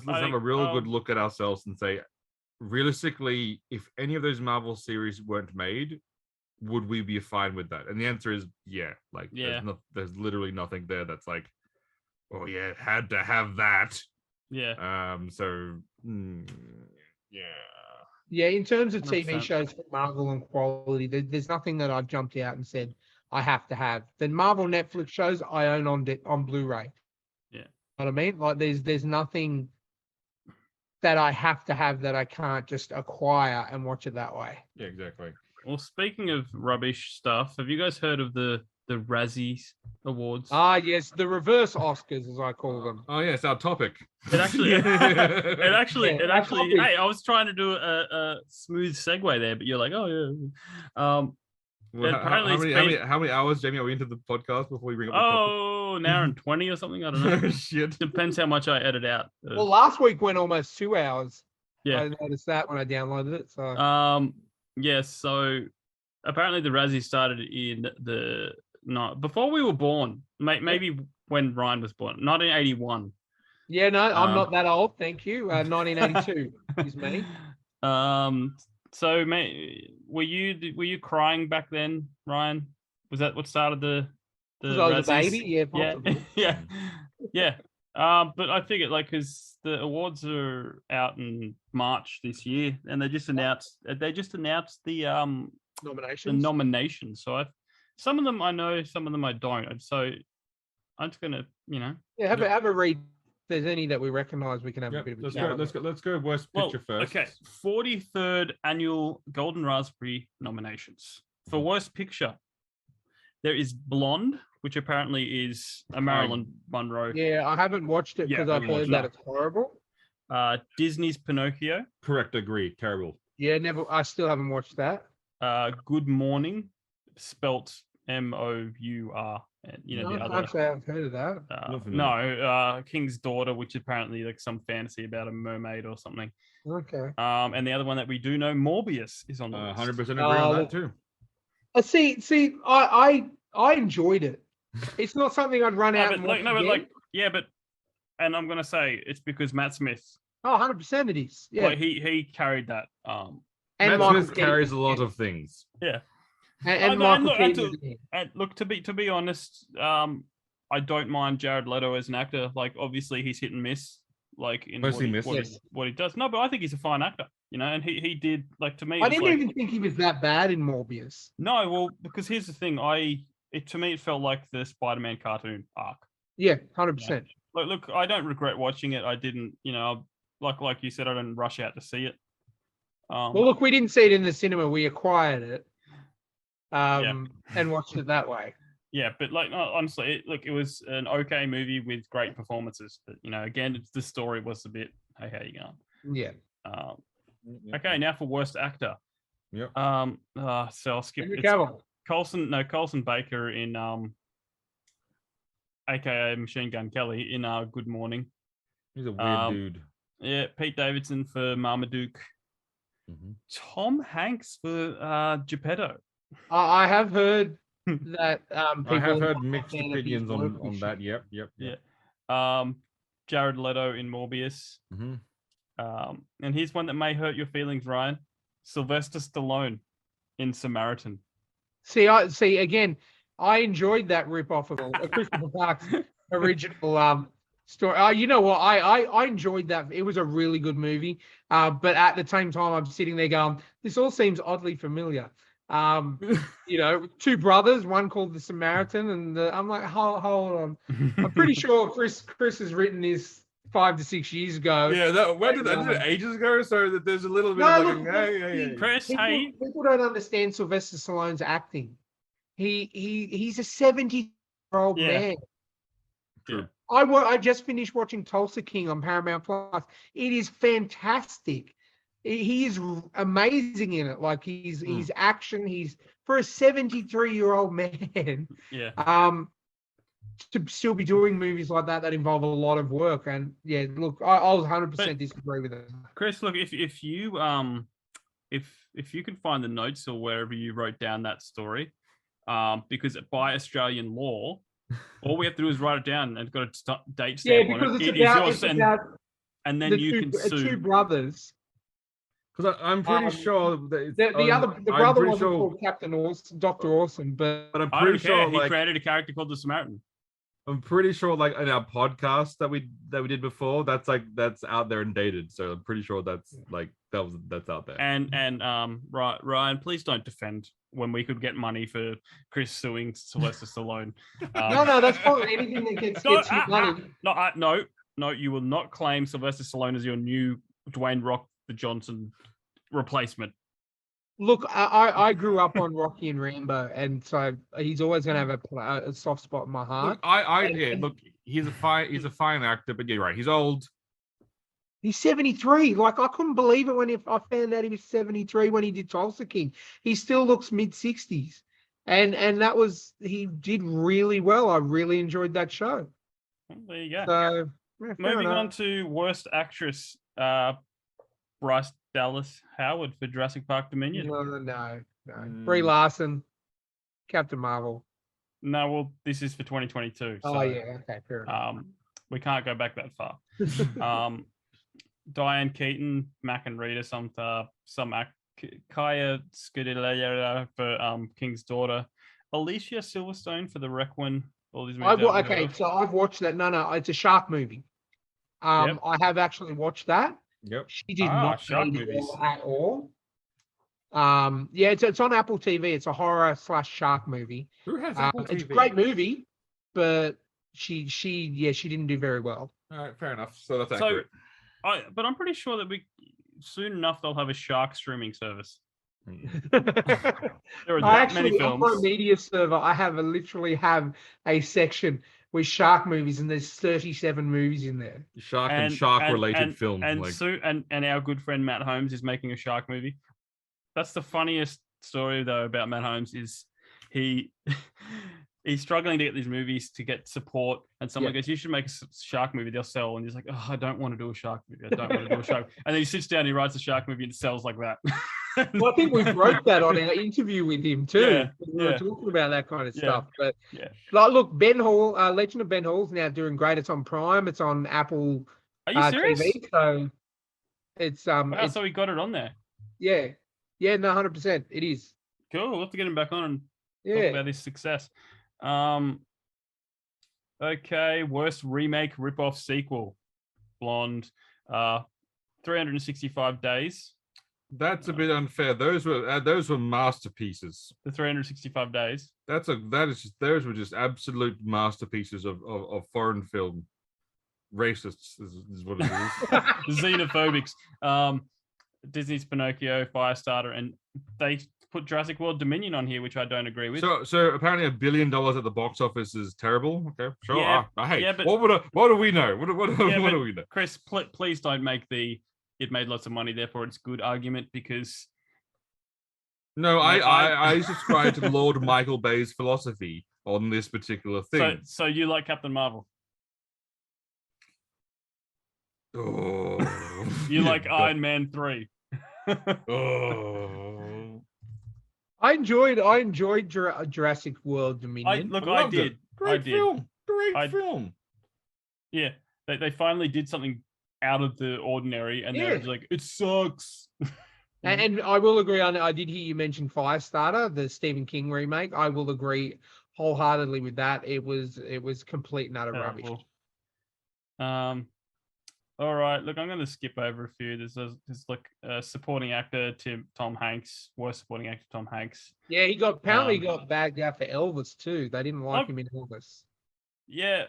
have a real good look at ourselves and say, realistically, if any of those Marvel series weren't made, would we be fine with that? And the answer is yeah. Like, there's literally nothing there that's like, oh yeah, it had to have that. Yeah. Yeah, in terms of 100%. TV shows for Marvel and quality, there's nothing that I've jumped out and said I have to have. The Marvel Netflix shows I own on Blu-ray. Yeah. You know what I mean? Like there's nothing that I have to have that I can't just acquire and watch it that way. Yeah, exactly. Well, speaking of rubbish stuff, have you guys heard of the Razzie Awards? Ah, yes, the reverse Oscars, as I call them. Oh, yeah, it's our topic. It actually, topic. Hey, I was trying to do a smooth segue there, but you're like, oh yeah. Well, how many hours, Jamie, are we into the podcast before we bring up the topic? An hour and 20 or something. I don't know. Shit. Depends how much I edit out. Well, last week went almost 2 hours. Yeah. I noticed that when I downloaded it. So yes. So apparently the Razzie started in before we were born. Maybe when Ryan was born, 1981. Yeah, no, I'm not that old. Thank you. 1982 is me. So, were you crying back then, Ryan? Was that what started the Because I was a Razzies? baby. Yeah, possibly. yeah. But I figured because the awards are out in March this year, and they just announced the nominations. So some of them I know, some of them I don't. So I'm just gonna have a read. If there's any that we recognise, we can have a bit of a chat. Let's go worst picture first. Okay, 43rd annual Golden Raspberry nominations for worst picture. There is Blonde, which apparently is a Marilyn Monroe. Yeah, I haven't watched it because I've heard that it's horrible. Disney's Pinocchio. Correct, agree. Terrible. Yeah, never. I still haven't watched that. Good Morning, spelt MOUR. The other. Actually, I haven't heard of that. King's Daughter, which apparently like some fantasy about a mermaid or something. Okay. And the other one that we do know, Morbius, is on the list. 100% agree on that too. See, I enjoyed it. It's not something I'd run out and watch again. And I'm gonna say it's because Matt Smith. Oh, 100% it is. Yeah, he carried that. And Matt Smith carries a lot of things. Yeah. And look, to be honest, I don't mind Jared Leto as an actor. Like, obviously, he's hit and miss. Like in what he does. No, but I think he's a fine actor. And he did, like, to me. I didn't even think he was that bad in Morbius. No, well, because here's the thing. To me, it felt like the Spider-Man cartoon arc. Yeah, 100%. Look, I don't regret watching it. I didn't, like you said, I didn't rush out to see it. Well, look, we didn't see it in the cinema. We acquired it. And watched it that way. Yeah, but honestly, it was an okay movie with great performances. But again, the story was a bit, hey, how you going? Yeah. Okay, now for worst actor. Yep. So I'll skip. Cavill. Colson Baker in AKA Machine Gun Kelly in Good Morning. He's a weird dude. Yeah, Pete Davidson for Marmaduke. Tom Hanks for Geppetto. I have heard that people I have are heard not mixed fan of his opinions work, on which- that. Yep. Yeah. Jared Leto in Morbius. Mhm. And here's one that may hurt your feelings, Ryan. Sylvester Stallone in Samaritan. See again. I enjoyed that rip-off of Christopher Park's original story. You know what? I enjoyed that. It was a really good movie. But at the same time, I'm sitting there going, this all seems oddly familiar. Two brothers, one called the Samaritan, and I'm like, hold on. I'm pretty sure Chris has written this 5 to 6 years ago. Yeah, I did it ages ago, so that there's a little bit of like, hey. Chris, People don't understand Sylvester Stallone's acting. He's a 70-year-old man. True. I just finished watching Tulsa King on Paramount Plus. It is fantastic. He is amazing in it. Like his action. He's for a 73-year-old man. Yeah. To still be doing movies like that involve a lot of work. And yeah, look, I was 100% disagree with it. Chris, look, if you can find the notes or wherever you wrote down that story, because by Australian law, all we have to do is write it down and it's got a date stamp on it. It's about and then you can sue. Two brothers. Because I'm pretty sure that the brother wasn't called Captain Awesome, Dr. Awesome, but I'm I pretty don't care. sure He created a character called the Samaritan. I'm pretty sure, like in our podcast that we did before, that's out there and dated. So I'm pretty sure that's out there. And Ryan, please don't defend when we could get money for Chris suing Sylvester Stallone. No, that's fine. Anything that gets you money. No, you will not claim Sylvester Stallone as your new Dwayne Rock the Johnson replacement. Look, I grew up on Rocky and Rambo, and so he's always going to have a soft spot in my heart. Look, he's a fine actor, but you're right. He's old. He's 73. Like, I couldn't believe it when I found out he was 73 when he did Tulsa King. He still looks mid-60s. And he did really well. I really enjoyed that show. Well, there you go. So, yeah, moving on to worst actress, Bryce Dallas Howard for Jurassic Park Dominion. No. Brie Larson, Captain Marvel. No, well, this is for 2022. Oh, so, yeah. Okay, fair enough. we can't go back that far. Diane Keaton, Mac and Rita, Kaya Scudetto for King's Daughter, Alicia Silverstone for The Requiem. All these movies. So I've watched that. No, it's a shark movie. Yep. I have actually watched that. Yep. She did not shark do movies well at all. It's on Apple TV. It's a horror / shark movie. Who has Apple TV? It's a great movie, but she didn't do very well. All right, fair enough. So that's accurate. But I'm pretty sure that soon enough they'll have a shark streaming service. There are many films. On my media server, I literally have a section with shark movies, and there's 37 movies in there. Shark and shark-related films. And our good friend Matt Holmes is making a shark movie. That's the funniest story though about Matt Holmes is he's struggling to get these movies to get support, and someone goes, "You should make a shark movie; they'll sell." And he's like, "Oh, I don't want to do a shark movie. I don't want to do a shark." And then he sits down, and he writes a shark movie, and it sells like that. Well, I think we wrote that on our interview with him too. Yeah, we were talking about that kind of stuff. But like, look, Ben Hall, Legend of Ben Hall's now doing great. It's on Prime. It's on Apple. Are you serious? TV, so it's Wow, so he got it on there. Yeah, no, 100%. It is. Cool. We'll have to get him back on and talk about his success. Okay, worst remake, rip-off, sequel. Blonde. 365 Days. That's a bit unfair. Those were masterpieces. The 365 Days. Those were just absolute masterpieces of foreign film. Racists is what it is. Xenophobics. Disney's Pinocchio, Firestarter, and they put Jurassic World Dominion on here, which I don't agree with. So apparently $1 billion at the box office is terrible. Okay, sure. Yeah, but what do we know? What do we know? Chris, please don't make it made lots of money, therefore it's good argument, because no, I subscribe to Lord Michael Bay's philosophy on this particular thing. So you like Captain Marvel? Oh, You like Iron Man 3? Oh, I enjoyed Jurassic World Dominion. I loved it. I Great did. film. Great I- film. Yeah, they finally did something out of the ordinary, and they're Yeah. like, it sucks. And I will agree on it. I did hear you mention Firestarter, the Stephen King remake. I will agree wholeheartedly with that. It was complete and utter rubbish. Terrible. All right, look, I'm going to skip over a few. There's like a supporting actor, Tom Hanks, worst supporting actor, Tom Hanks. Yeah, he got bagged out for Elvis too. They didn't like him in Elvis. Yeah,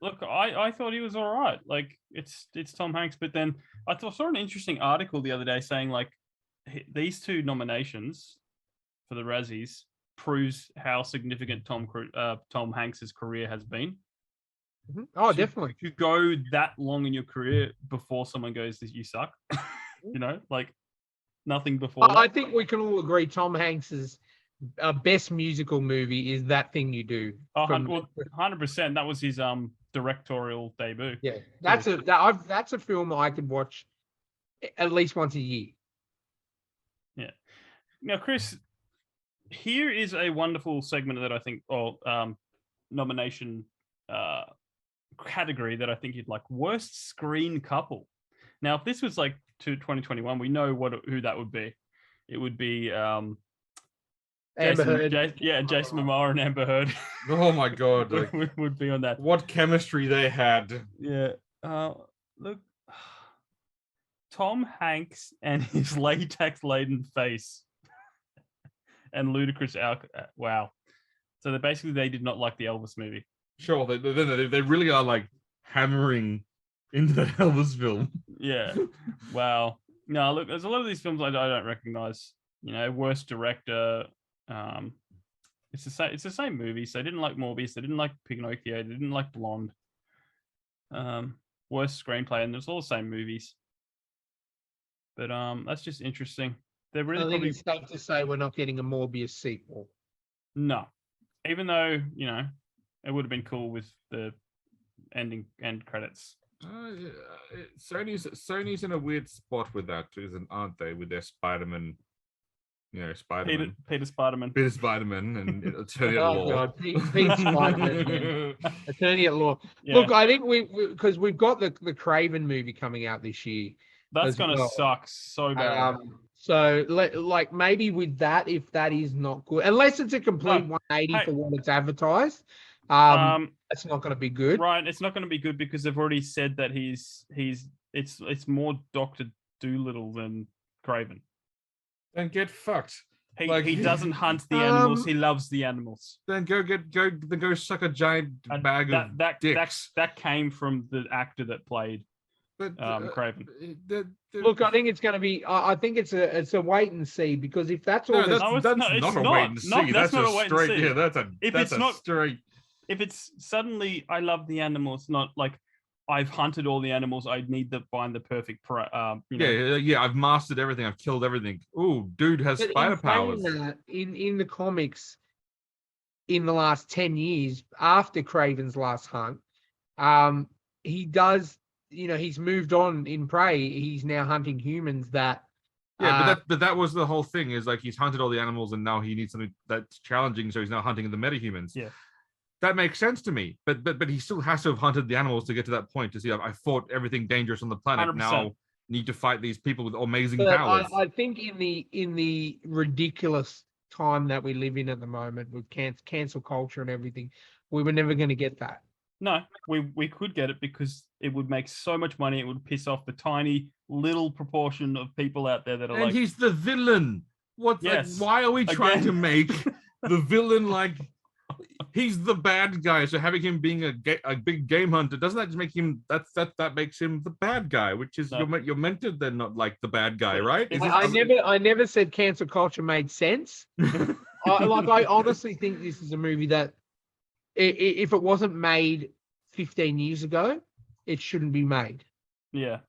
look, I thought he was all right. Like it's Tom Hanks, but then I saw an interesting article the other day saying like these two nominations for the Razzies proves how significant Tom Hanks's career has been. Oh, definitely. To go that long in your career before someone goes, "You suck," you know, like nothing before. I think we can all agree Tom Hanks's best musical movie is That Thing You Do. 100%. That was his directorial debut. Yeah, that's a film I could watch at least once a year. Yeah. Now, Chris, here is a wonderful segment that I think, nomination category that I think you'd like. Worst screen couple. Now, if this was like to 2021, we know who that would be. It would be Amber Heard. Jason Momoa and Amber Heard. Oh my god, like, would be on that. what chemistry they had. Yeah. Look, Tom Hanks and his latex-laden face, and ludicrous wow. So they did not like the Elvis movie. Sure, they really are like hammering into that Elvis film. Yeah. Wow. No, look, there's a lot of these films I don't recognize. You know, worst director. It's the same movies. They didn't like Morbius. They didn't like Pinocchio. They didn't like Blonde. Worst screenplay, and there's all the same movies. But that's just interesting. They're really. I think it's safe to say we're not getting a Morbius sequel. No, even though it would have been cool with the end credits. Sony's in a weird spot with that, aren't they? With their Spider-Man, Spider-Man. Peter Spider-Man. Peter Spider-Man and Attorney at Law. God, Pete Spider-Man. Attorney at Law. Yeah. Look, I think because we've got the Craven movie coming out this year. That's gonna suck so bad. So, like, maybe with that, if that is not good, unless it's a complete 180 for what it's advertised, it's not going to be good. Right, it's not going to be good because they've already said that it's more Dr. Dolittle than Craven. Then get fucked. He doesn't hunt the animals. He loves the animals. Then go suck a giant bag of dicks. That came from the actor that played Craven. Look, I think it's going to be. I think it's a wait and see, because if that's all, that's not a wait and see. That's not a wait and see. Yeah, that's a straight. If it's suddenly, I love the animals, not like I've hunted all the animals. I need to find the perfect prey. Yeah. I've mastered everything. I've killed everything. Ooh, dude has spider powers. In the comics, in the last 10 years after Craven's last hunt, he does. He's moved on in prey. He's now hunting humans. But that was the whole thing. Is like he's hunted all the animals, and now he needs something that's challenging. So he's now hunting the metahumans. Yeah. That makes sense to me, but he still has to have hunted the animals to get to that point to see I fought everything dangerous on the planet. 100%. Now need to fight these people with amazing powers. I think in the ridiculous time that we live in at the moment with cancel culture and everything, we were never going to get that. No, we could get it because it would make so much money. It would piss off the tiny little proportion of people out there that are and he's the villain. Yes. Why are we trying to make the villain like? He's the bad guy, so having him being a big game hunter, doesn't that just make him that makes him the bad guy? Which is you're meant to then not like the bad guy, right? I never said cancel culture made sense. I honestly think this is a movie that if it wasn't made 15 years ago, it shouldn't be made. Yeah.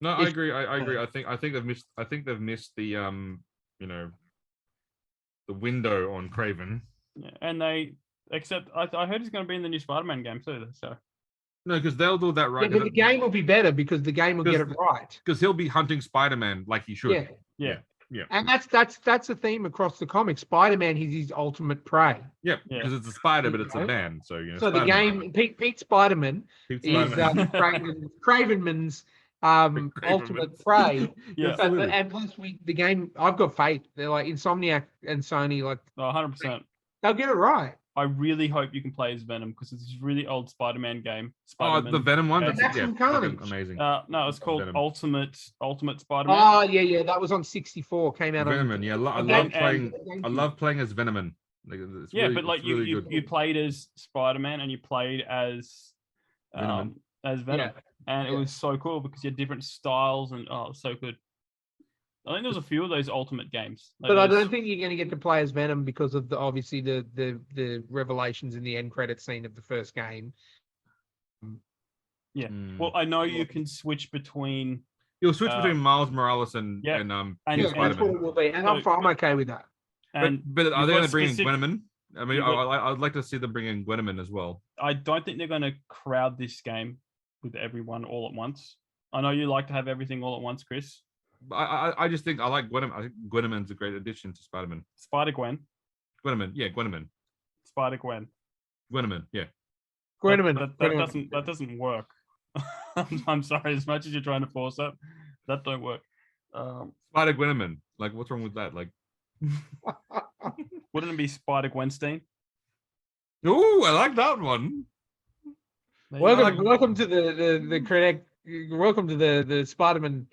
No, I agree. I agree. I think they've missed the the window on Craven. Yeah, and I heard he's going to be in the new Spider-Man game too. So No, because they'll do that Yeah, right. but the game will be better because the game will get it right. Because he'll be hunting Spider-Man like he should. Yeah. Yeah. And that's the theme across the comics. Spider-Man is his ultimate prey. Yeah, because it's a spider, but it's a man. So So the game, Pete Spider-Man Pete is Cravenman's ultimate prey. Yeah. And plus, the game. I've got faith. They're like Insomniac and Sony. Like 100%. they'll get it right. I really hope you can play as Venom because it's this really old Spider-Man game. Spider-Man. The Venom one? That's Maximum Carnage. amazing. No, it's called Venom. Ultimate Spider-Man. Oh yeah, that was on 64. Came out Venom, on. yeah. I love playing as Venom. Like, you played as Spider-Man and you played as Venom. And it was so cool because you had different styles and it was so good. I think there was a few of those Ultimate games. But I don't think you're going to get to play as Venom because of obviously the revelations in the end credit scene of the first game. Yeah. Well, I know you can switch between. You'll switch between Miles Morales and Spider-Man. That's what it will be, and I'm okay with that. But are they going to bring in Gwenman? I mean, I'd like to see them bring in Gwenman as well. I don't think they're going to crowd this game with everyone all at once. I know you like to have everything all at once, Chris. I just think I like Gwenman. I think Gwenman's a great addition to Spider-Man. Spider-Gwen. Gwenman, yeah, Gwenman. Spider-Gwen. Gwenman, yeah. Gwenman. That doesn't work. I'm sorry, as much as you're trying to force that don't work. Spider-Gwenman. Like, what's wrong with that? Like, wouldn't it be Spider-Gwenstein? Oh, I like that one. Welcome to the correct. Welcome to the Spider-Man.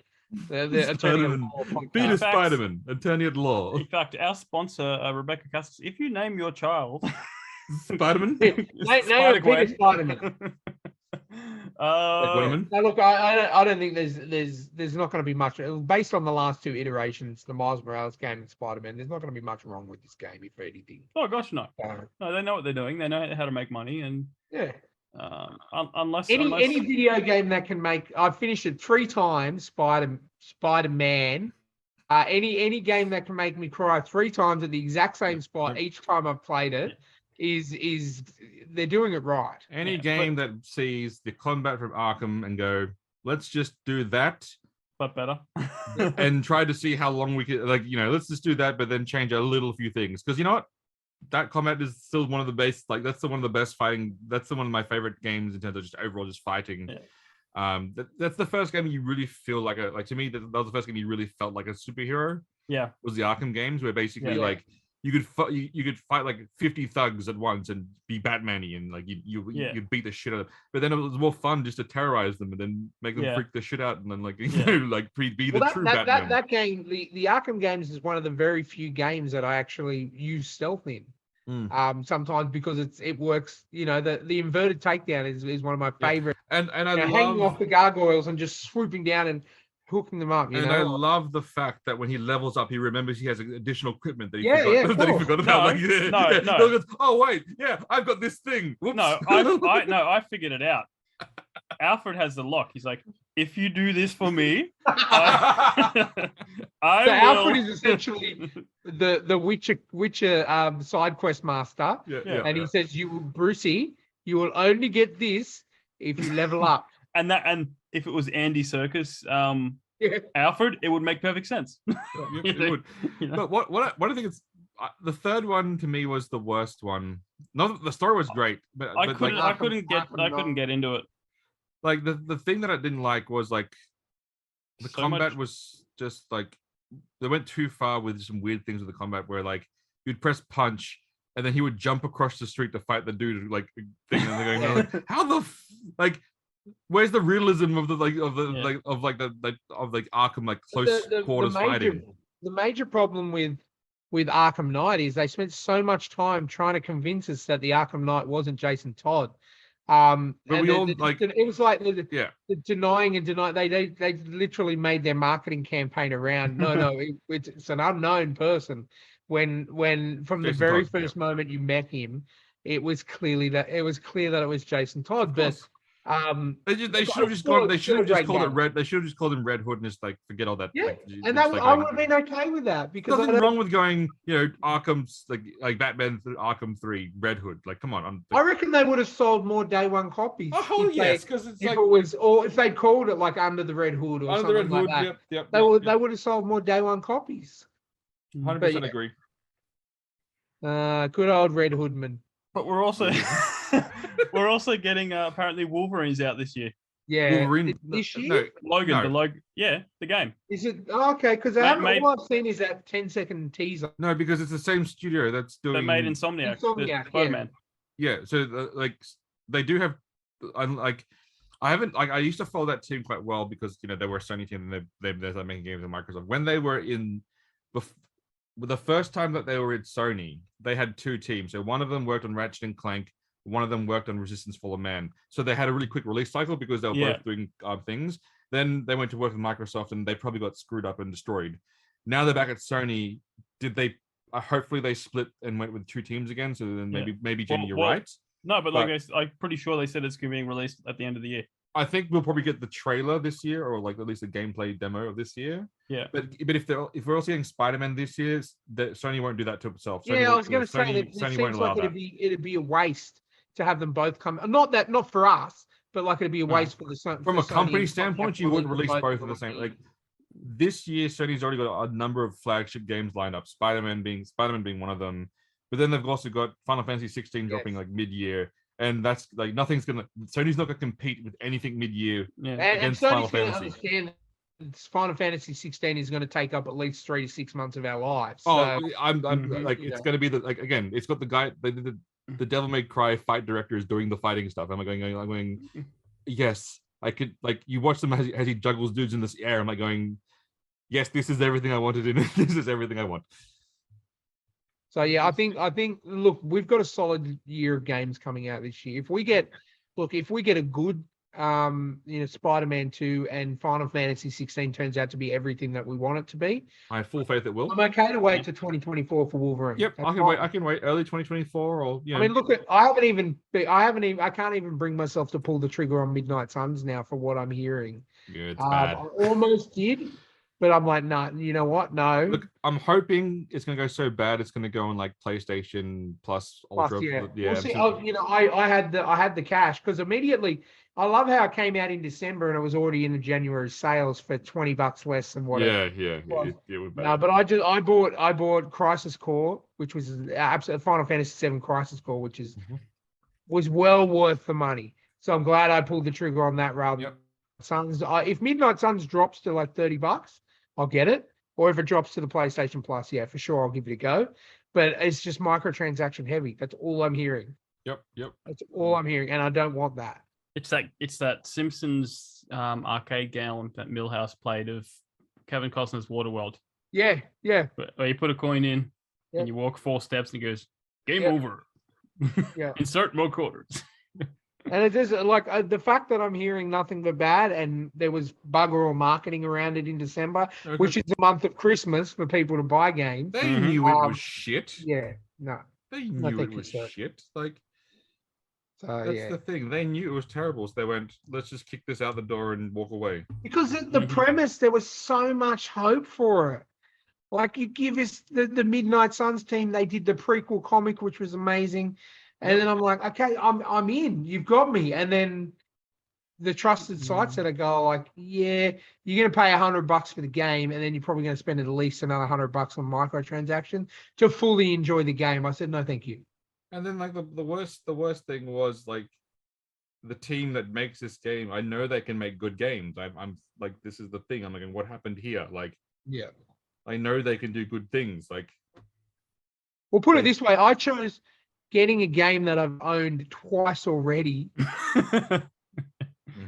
The attorney at law. Peter Spider-Man, attorney at law. In fact, our sponsor, Rebecca Cassells, if you name your child Spider-Man, Peter Spider-Man. Now, look, I don't think there's not going to be much based on the last two iterations, the Miles Morales game and Spider-Man. There's not going to be much wrong with this game, if anything. Oh gosh, no. No, they know what they're doing. They know how to make money, and unless any video game that can make, I've finished it 3 times. Spider-Man. Any game that can make me cry 3 times at the exact same spot each time I've played it is they're doing it right. Any game that sees the combat from Arkham and go, let's just do that, but better, and try to see how long we could, let's just do that, but then change a little few things, because you know what. That combat is still one of the best. Like, that's one of the best fighting. That's one of my favorite games in terms of just overall just fighting. Yeah. That's the first game you really feel like to me that was the first game you really felt like a superhero. Yeah, was the Arkham games, where basically you could fight like 50 thugs at once and be Batman-y, and like you beat the shit out of them. But then it was more fun just to terrorize them and then make them freak the shit out, and then be the true Batman. That game, the Arkham games, is one of the very few games that I actually use stealth in. Sometimes because it works. The inverted takedown is one of my favorite. And I love hanging off the gargoyles and just swooping down and hooking them up. I love the fact that when he levels up, he remembers he has additional equipment that he forgot about. No. Oh wait, I've got this thing. Whoops. No, I figured it out. Alfred has the lock. He's like, if you do this for me, Alfred is essentially the Witcher side quest master. And he says, Brucey, you will only get this if you level up. And if it was Andy Serkis, Alfred, it would make perfect sense. It would. But what I think it's the third one to me was the worst one. Not the story was great, but I couldn't get into it. Like the thing that I didn't like was like the combat was just like they went too far with some weird things with the combat where like you'd press punch and then he would jump across the street to fight the dude like thing, and they're going like, how the where's the realism of the Arkham like close quarters fighting? The major problem with Arkham Knight is they spent so much time trying to convince us that the Arkham Knight wasn't Jason Todd. But it was like the denying and denying. They literally made their marketing campaign around it's an unknown person. When from Jason the very Todd, first moment you met him, it was clear that it was Jason Todd. But They should have just gone. They should have just called it Red. They should have just called him Red Hood and just like forget all that. Yeah, like, and just, that, like, I would have been okay with that because nothing wrong with going, Arkham's like Batman Arkham 3 Red Hood. Like, come on. I reckon they would have sold more day one copies. Oh yes, because it's if like it was, or if they'd called it like Under the Red Hood or Under the Red something Hood. like that, Yep. they would have sold more day one copies. 100% agree. Good old Red Hoodman. But we're also getting apparently Wolverine's out this year. Yeah, Wolverine this year. Logan, the game. Is it okay? Because all I've seen is that 10-second teaser. No, because it's the same studio that's doing. They made Insomniac. Spider-Man. Yeah, so they do have, like, I used to follow that team quite well because they were a Sony team and they're making games in Microsoft. When they were in the first time that they were at Sony, they had two teams. So one of them worked on Ratchet and Clank, one of them worked on Resistance Fall of Man. So they had a really quick release cycle because they were both doing things. Then they went to work with Microsoft and they probably got screwed up and destroyed. Now they're back at Sony. Did they? Hopefully they split and went with two teams again. So then maybe Jenny, you're right. No, but like I'm pretty sure they said it's going to be released at the end of the year. I think we'll probably get the trailer this year, or like at least a gameplay demo of this year. Yeah. But if we're also getting Spider-Man this year, Sony won't do that to itself. Sony I was going to say that Sony won't allow that. It'd be a waste to have them both come. Not for us, but like it'd be a waste for the Sony. From a company standpoint, you wouldn't release both at the same. Like this year, Sony's already got a number of flagship games lined up. Spider-Man being one of them. But then they've also got Final Fantasy 16 dropping like mid-year. And that's like Sony's not gonna compete with anything mid-year against Final Fantasy. Understand Final Fantasy 16 is going to take up at least 3 to 6 months of our lives. Oh, so, I'm like it's going to be again. It's got the guy, the Devil May Cry fight director is doing the fighting stuff. I'm going. Yes, I could like you watch them as he juggles dudes in this air. I'm like going, yes, this is everything I wanted in it. This is everything I want. So yeah, I think look, we've got a solid year of games coming out this year. If we get a good Spider-Man 2 and Final Fantasy 16 turns out to be everything that we want it to be, I have full faith it will. I'm okay to wait to 2024 for Wolverine. Yep, I can wait early 2024 or I mean, look, I can't even bring myself to pull the trigger on Midnight Suns now for what I'm hearing. Yeah, it's bad. I almost did. But I'm like, no, you know what? No. Look, I'm hoping it's going to go so bad it's going to go on like PlayStation Plus Ultra. We'll see. I had the cash because immediately I love how it came out in December and it was already in the January sales for $20 less than what. Yeah. It was bad. No, but I bought Crisis Core, which was absolute Final Fantasy VII Crisis Core, which is was well worth the money. So I'm glad I pulled the trigger on that rather. Yep. Suns. If Midnight Suns drops to like $30. I'll get it. Or if it drops to the PlayStation Plus, yeah, for sure, I'll give it a go. But it's just microtransaction heavy. That's all I'm hearing. Yep. That's all I'm hearing, and I don't want that. It's that Simpsons arcade game that Milhouse played of Kevin Costner's Waterworld. Yeah. Where you put a coin in and you walk 4 steps and it goes, game over. Yeah. Insert more quarters. And it is like the fact that I'm hearing nothing but bad, and there was bugger all marketing around it in December, which is the month of Christmas for people to buy games. They knew it was shit. Yeah, no. They knew it was shit. Like, that's the thing. They knew it was terrible. So they went, let's just kick this out the door and walk away. Because the premise, there was so much hope for it. Like, you give us the Midnight Suns team, they did the prequel comic, which was amazing. And then I'm like, okay, I'm in. You've got me. And then the trusted sites that I go like, yeah, you're going to pay $100 for the game, and then you're probably going to spend at least another $100 on microtransactions to fully enjoy the game. I said, no, thank you. And then like the worst thing was like the team that makes this game. I know they can make good games. I'm like, this is the thing. I'm like, what happened here? Like, yeah, I know they can do good things. Like, well, put it this way, I chose getting a game that I've owned twice already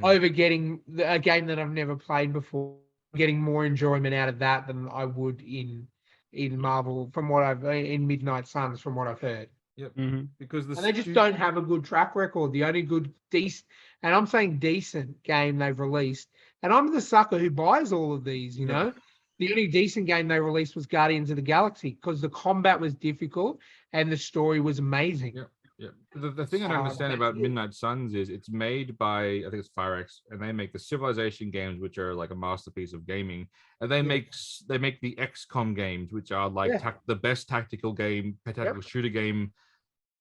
over getting a game that I've never played before, getting more enjoyment out of that than I would in Marvel in Midnight Suns from what I've heard. Yep. Because they just don't have a good track record. The only good decent game they've released, and I'm the sucker who buys all of these, you know. The only decent game they released was Guardians of the Galaxy because the combat was difficult and the story was amazing. Yep. Yeah. The thing I don't understand about Midnight Suns is it's made by, I think it's Firex, and they make the Civilization games, which are like a masterpiece of gaming, and they make the XCOM games, which are like the best tactical shooter game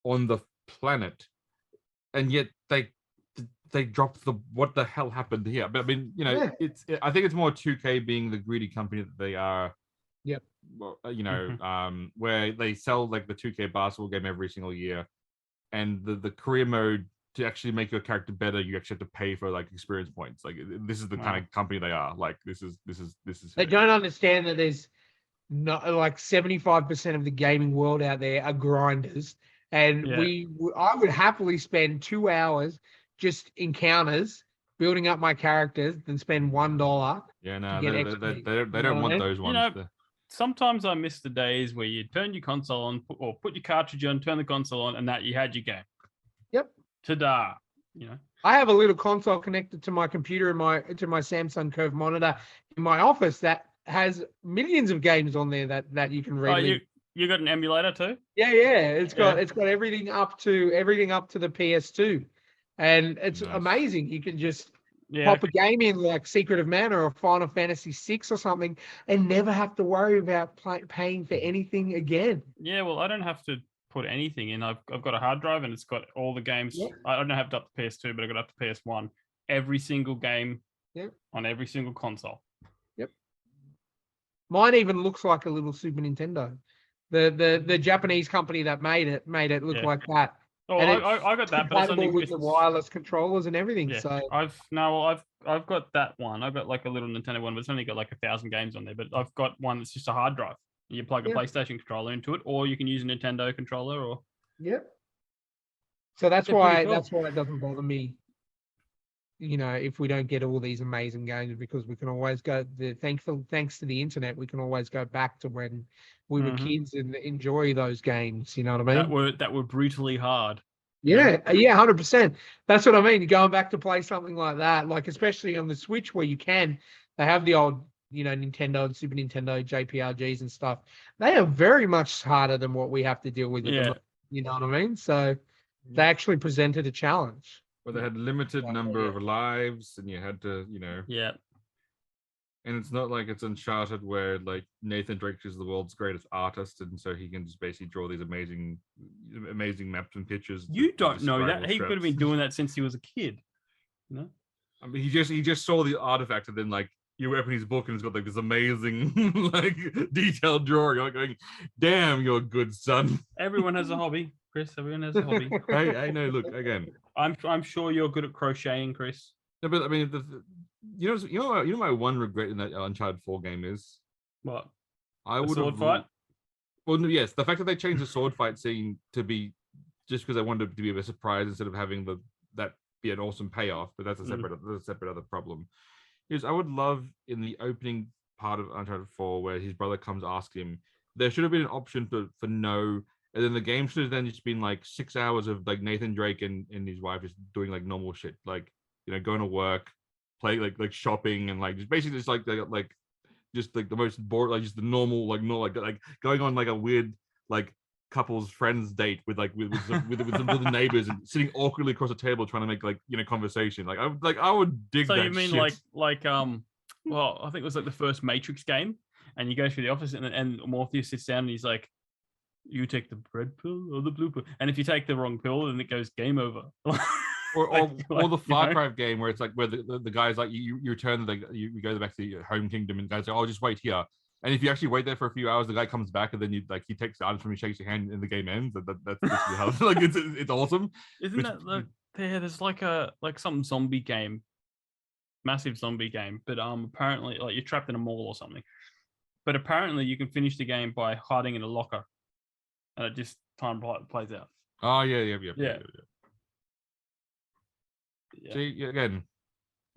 on the planet, and yet they dropped what the hell happened here. But I mean, I think it's more 2K being the greedy company that they are. Yep. Well, where they sell like the 2K basketball game every single year, and the career mode to actually make your character better, you actually have to pay for like experience points. Like this is the kind of company they are. Like this is. They don't understand that there's not like 75% of the gaming world out there are grinders, and I would happily spend 2 hours just encounters building up my characters than spend $1. Yeah, no, they don't want those ones. Sometimes I miss the days where you turn your console on or put your cartridge on, turn the console on, and that you had your game. Yep. Ta-da. I have a little console connected to my computer to my Samsung Curve monitor in my office that has millions of games on there that you can read. You got an emulator too? Yeah. It's got everything up to the PS2, and it's amazing. You can just pop a game in like Secret of Mana or Final Fantasy VI or something, and never have to worry about paying for anything again. Yeah, well, I don't have to put anything in. I've got a hard drive and it's got all the games. Yep. I don't have it up to PS2, but I got up to PS1. Every single game on every single console. Yep. Mine even looks like a little Super Nintendo. The Japanese company that made it look like that. Oh, I got that, but it's only with the wireless controllers and everything. Yeah. So I've got that one. I've got like a little Nintendo one, but it's only got like 1,000 games on there. But I've got one that's just a hard drive. You plug a PlayStation controller into it, or you can use a Nintendo controller. Or so that's why it doesn't bother me. If we don't get all these amazing games, because we can always go. Thanks to the internet, we can always go back to when we were kids and enjoy those games. You know what I mean? That were brutally hard. Yeah, 100%. That's what I mean. Going back to play something like that, like especially on the Switch where they have the old, Nintendo and Super Nintendo JPRGs and stuff. They are very much harder than what we have to deal with. You know what I mean? So they actually presented a challenge. Well, they had limited number of lives, and you had to, Yeah. And it's not like it's Uncharted where like Nathan Drake is the world's greatest artist, and so he can just basically draw these amazing maps and pictures. You don't know that he could have been doing that since he was a kid. I mean, he just saw the artifact, and then like you open his book and it's got like this amazing like detailed drawing. I'm going, damn, you're a good son. Everyone has a hobby, Chris. Everyone has a hobby. I know. Look again. I'm sure you're good at crocheting, Chris. No, but I mean, you know my one regret in that Uncharted 4 game is what? I would sword fight. Well, no, yes, the fact that they changed the sword fight scene to be just because I wanted it to be a surprise instead of having that be an awesome payoff. But that's a separate other problem. Is I would love in the opening part of Uncharted 4 where his brother comes ask him, there should have been an option for no. And then the game should have then just been like 6 hours of like Nathan Drake and his wife just doing like normal shit, like going to work, play like shopping, and like just basically just like just like the most bored, like just the normal like going on like a weird like couple's friends date with some other neighbors and sitting awkwardly across a table trying to make like conversation. I would dig. So that you mean shit. well, I think it was like the first Matrix game, and you go through the office and Morpheus sits down and he's like, you take the red pill or the blue pill, and if you take the wrong pill, then it goes game over. or the Far Cry game where it's like where the guy's like you return you go back to your home kingdom and the guy's like, oh, just wait here, and if you actually wait there for a few hours, the guy comes back and then he takes the items from you, shakes your hand, and the game ends. That's basically how like it's awesome. Isn't that there's like some zombie game, massive zombie game, but apparently like you're trapped in a mall or something, but apparently you can finish the game by hiding in a locker. And it just time plays out. Oh yeah. See, again,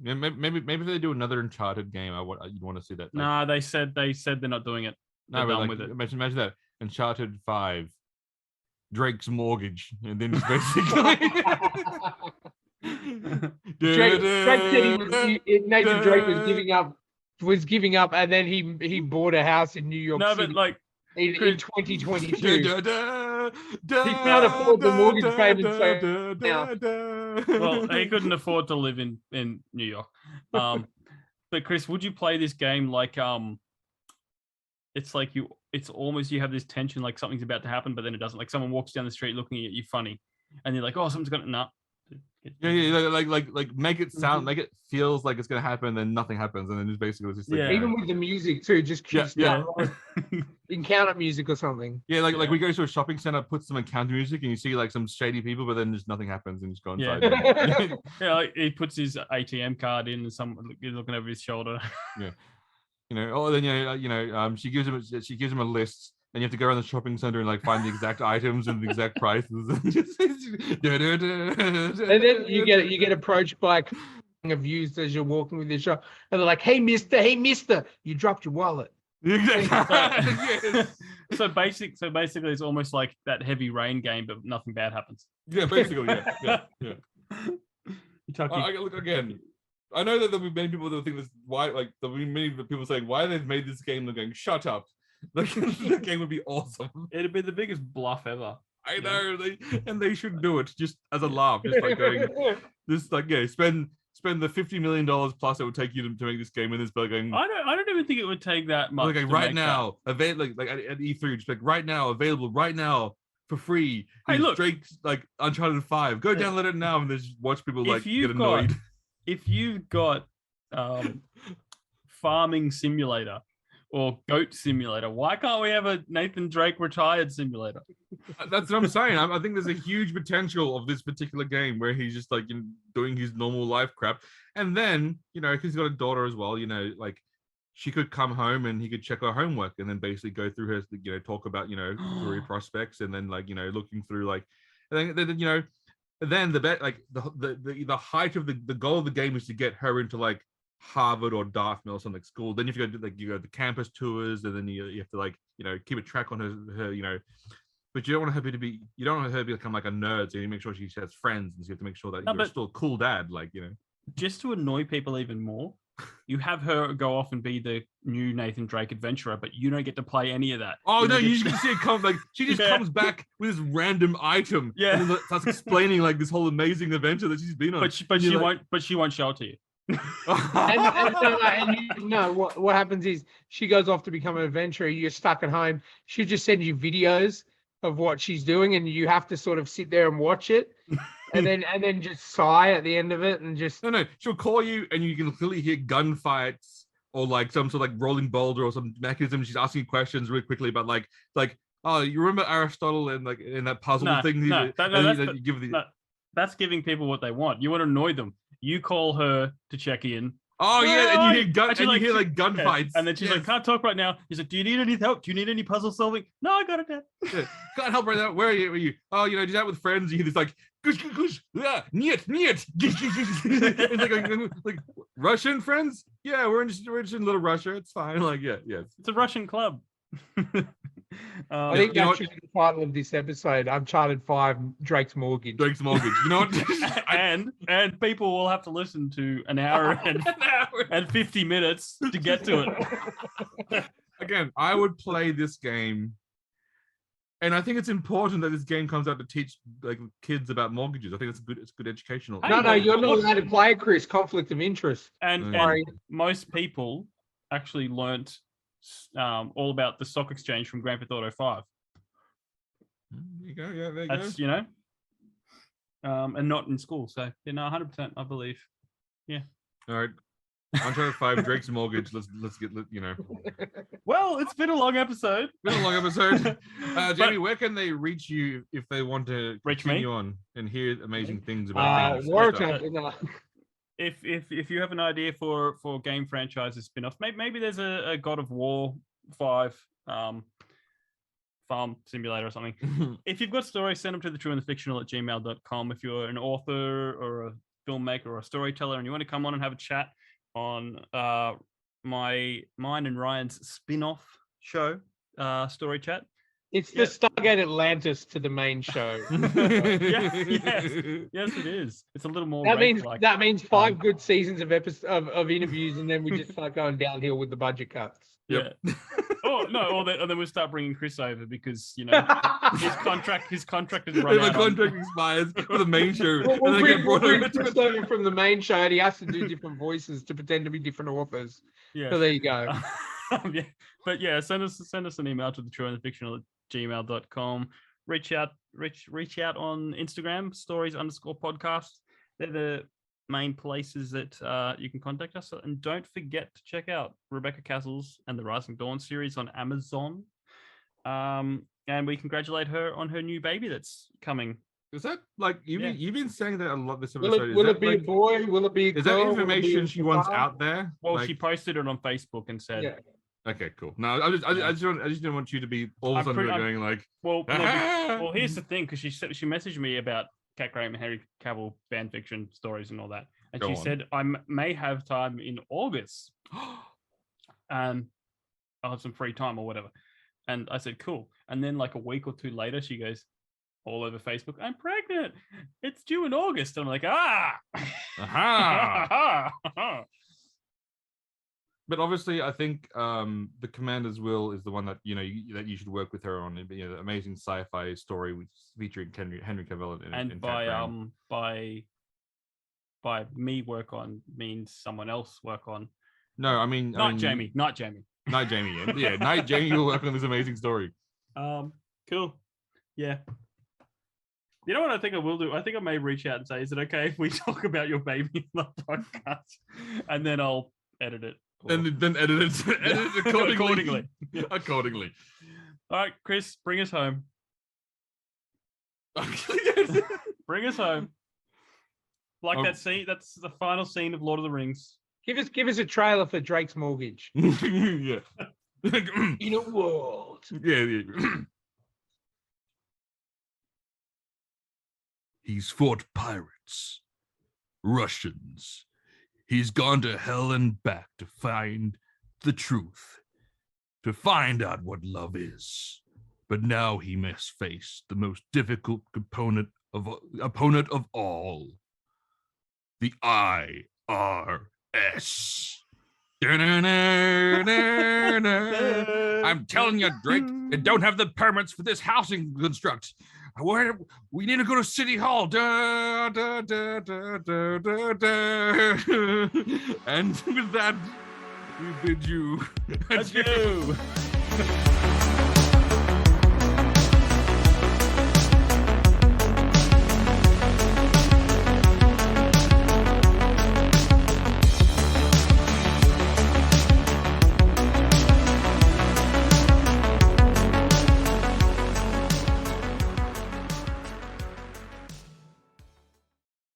maybe if they do another Uncharted game, you'd want to see that. Nah, they said they're not doing it. They're done with it. Imagine that Uncharted 5, Drake's mortgage, and then it's basically. Drake said Nathan Drake was giving up, and then he bought a house in New York City. But like. in 2022. Da, da, da, He can't afford the mortgage da, payment, da, so da, da. Well, he couldn't afford to live in New York. But Chris, would you play this game like it's like it's almost you have this tension like something's about to happen, but then it doesn't. Like someone walks down the street looking at you funny, and you're like, oh, something's gonna nah. Yeah, like make it sound, make it feels like it's gonna happen, then nothing happens, and then it's basically just like, Yeah. even with the music too, just keeps encounter music or something. yeah, like we go to a shopping center, put some encounter music, and you see like some shady people, but then just nothing happens, and just go inside. Yeah. Yeah, like he puts his ATM card in, and someone is looking over his shoulder. Yeah, then she gives him a list. And you have to go around the shopping center and like find the exact items and the exact prices. And then you get approached by of views as you're walking with your shop, and they're like, hey mister, you dropped your wallet. Exactly. So basically it's almost like that Heavy Rain game, but nothing bad happens. Yeah, basically, yeah. Tucky. Look again. I know that there'll be many people that will think this. Why, like, there'll be many people saying why they've made this game. They're going, shut up. Like, the game would be awesome. It'd be the biggest bluff ever. I know, they should do it just as a laugh, just like going, this like spend the $50 million plus it would take you to make this game, and this but going. I don't even think it would take that much. Like right now, available like at E3, just like right now, available right now for free. Hey, look, Drake's like Uncharted 5. Go download it now and just watch people like get annoyed. If you've got Farming Simulator or Goat Simulator, why can't we have a Nathan Drake Retired Simulator? That's what I'm saying. I think there's a huge potential of this particular game where he's just like doing his normal life crap, and then because he's got a daughter as well. Like she could come home and he could check her homework, and then basically go through her, talk about career prospects, and then like looking through like, and then the bet like the height of the goal of the game is to get her into like Harvard or Dartmouth or something school. Then if you go to you go to campus tours, and then you have to like keep a track on her but you don't want her to become like a nerd, so you make sure she has friends, and so you have to make sure that you're still a cool dad, like just to annoy people even more. You have her go off and be the new Nathan Drake adventurer, but you don't get to play any of that. Oh no, you can see it come like she just comes back with this random item, and then starts explaining like this whole amazing adventure that she's been on. But she won't show it to you. What happens is she goes off to become an adventurer. You're stuck at home. She'll just send you videos of what she's doing, and you have to sort of sit there and watch it, and then just sigh at the end of it, and just no. She'll call you, and you can clearly hear gunfights or like some sort of like rolling boulder or some mechanism. She's asking questions really quickly about like oh, you remember Aristotle and like in that puzzle thing? That's giving people what they want. You want to annoy them. You call her to check in. Oh yeah, and you hear gunfights, and then she's like, "Can't talk right now." He's like, "Do you need any help? Do you need any puzzle solving?" "No, I got it, Dad." Yeah. Can't help right now. Where are you? Oh, just out with friends. You hear this like, "Gush, yeah, niet." It's like Russian friends. Yeah, we're just in Little Russia. It's fine. Like yes. It's a Russian club. I think that should be the title of this episode: Uncharted 5, Drake's Mortgage. Drake's Mortgage. You know what? and people will have to listen to an hour and 50 minutes to get to it. Again, I would play this game, and I think it's important that this game comes out to teach like kids about mortgages. I think it's good educational. No, you're not allowed to play it, Chris. Conflict of interest. And most people actually learnt all about the stock exchange from Grand Theft Auto 5. There you go. Yeah, there you That's, go. And not in school. So, 100%, I believe. Yeah. All right. Uncharted 5, Drake's Mortgage. Let's get. Well, it's been a long episode. Jamie, where can they reach you if they want to continue on and hear amazing things about things? If you have an idea for game franchises spin-offs, maybe there's a God of War 5 farm simulator or something. If you've got stories, send them to thetrueandthefictional@gmail.com. If you're an author or a filmmaker or a storyteller and you want to come on and have a chat on mine and Ryan's spin-off show, Story Chat. It's the Stargate Atlantis to the main show. Yes, it is. It's a little more. That means 5 good seasons of interviews, and then we just start going downhill with the budget cuts. Yep. or then we'll start bringing Chris over because his contract has run My out. contract expires for the main show. We'll and then I get bring brought over to Chris over from the main show, and he has to do different voices to pretend to be different authors. Yeah. So there you go. Yeah. But yeah, send us an email to thetrueandthefictional@gmail.com. Reach out on Instagram, stories_podcast. They're the main places that you can contact us. And don't forget to check out Rebecca Cassells and the Rising Dawn series on Amazon. And we congratulate her on her new baby that's coming. Is that like you've been saying that a lot this Will episode? it be a boy? Will it be a girl? Is that Will it be information a she wants child? out there? Well, she posted it on Facebook and said, Yeah. Okay, cool. No, I just didn't want you to be all of a sudden going like, well, here's the thing, because she messaged me about Cat Graham and Henry Cavill fan fiction stories and all that, and she said I may have time in August, and I'll have some free time or whatever. And I said cool. And then like a week or two later, she goes all over Facebook, I'm pregnant. It's due in August. And I'm like, aha. But obviously, I think the Commander's Will is the one that that you should work with her on. The amazing sci-fi story featuring Henry Cavill and by me work on means someone else work on. No, I mean Jamie. Not Jamie. Night Jamie. Yeah, Night Jamie will work on this amazing story. Cool. Yeah. You know what I think I will do? I think I may reach out and say, is it okay if we talk about your baby in the podcast? And then I'll edit it. And then edit it accordingly. Accordingly. All right, Chris, bring us home. Bring us home. Like that scene. That's the final scene of Lord of the Rings. Give us a trailer for Drake's Mortgage. Yeah. In a world. Yeah. He's fought pirates, Russians. He's gone to hell and back to find the truth, to find out what love is. But now he must face the most difficult opponent of all, the IRS. I'm telling you, Drake, you don't have the permits for this housing construct. We need to go to City Hall. And with that, we bid you adieu.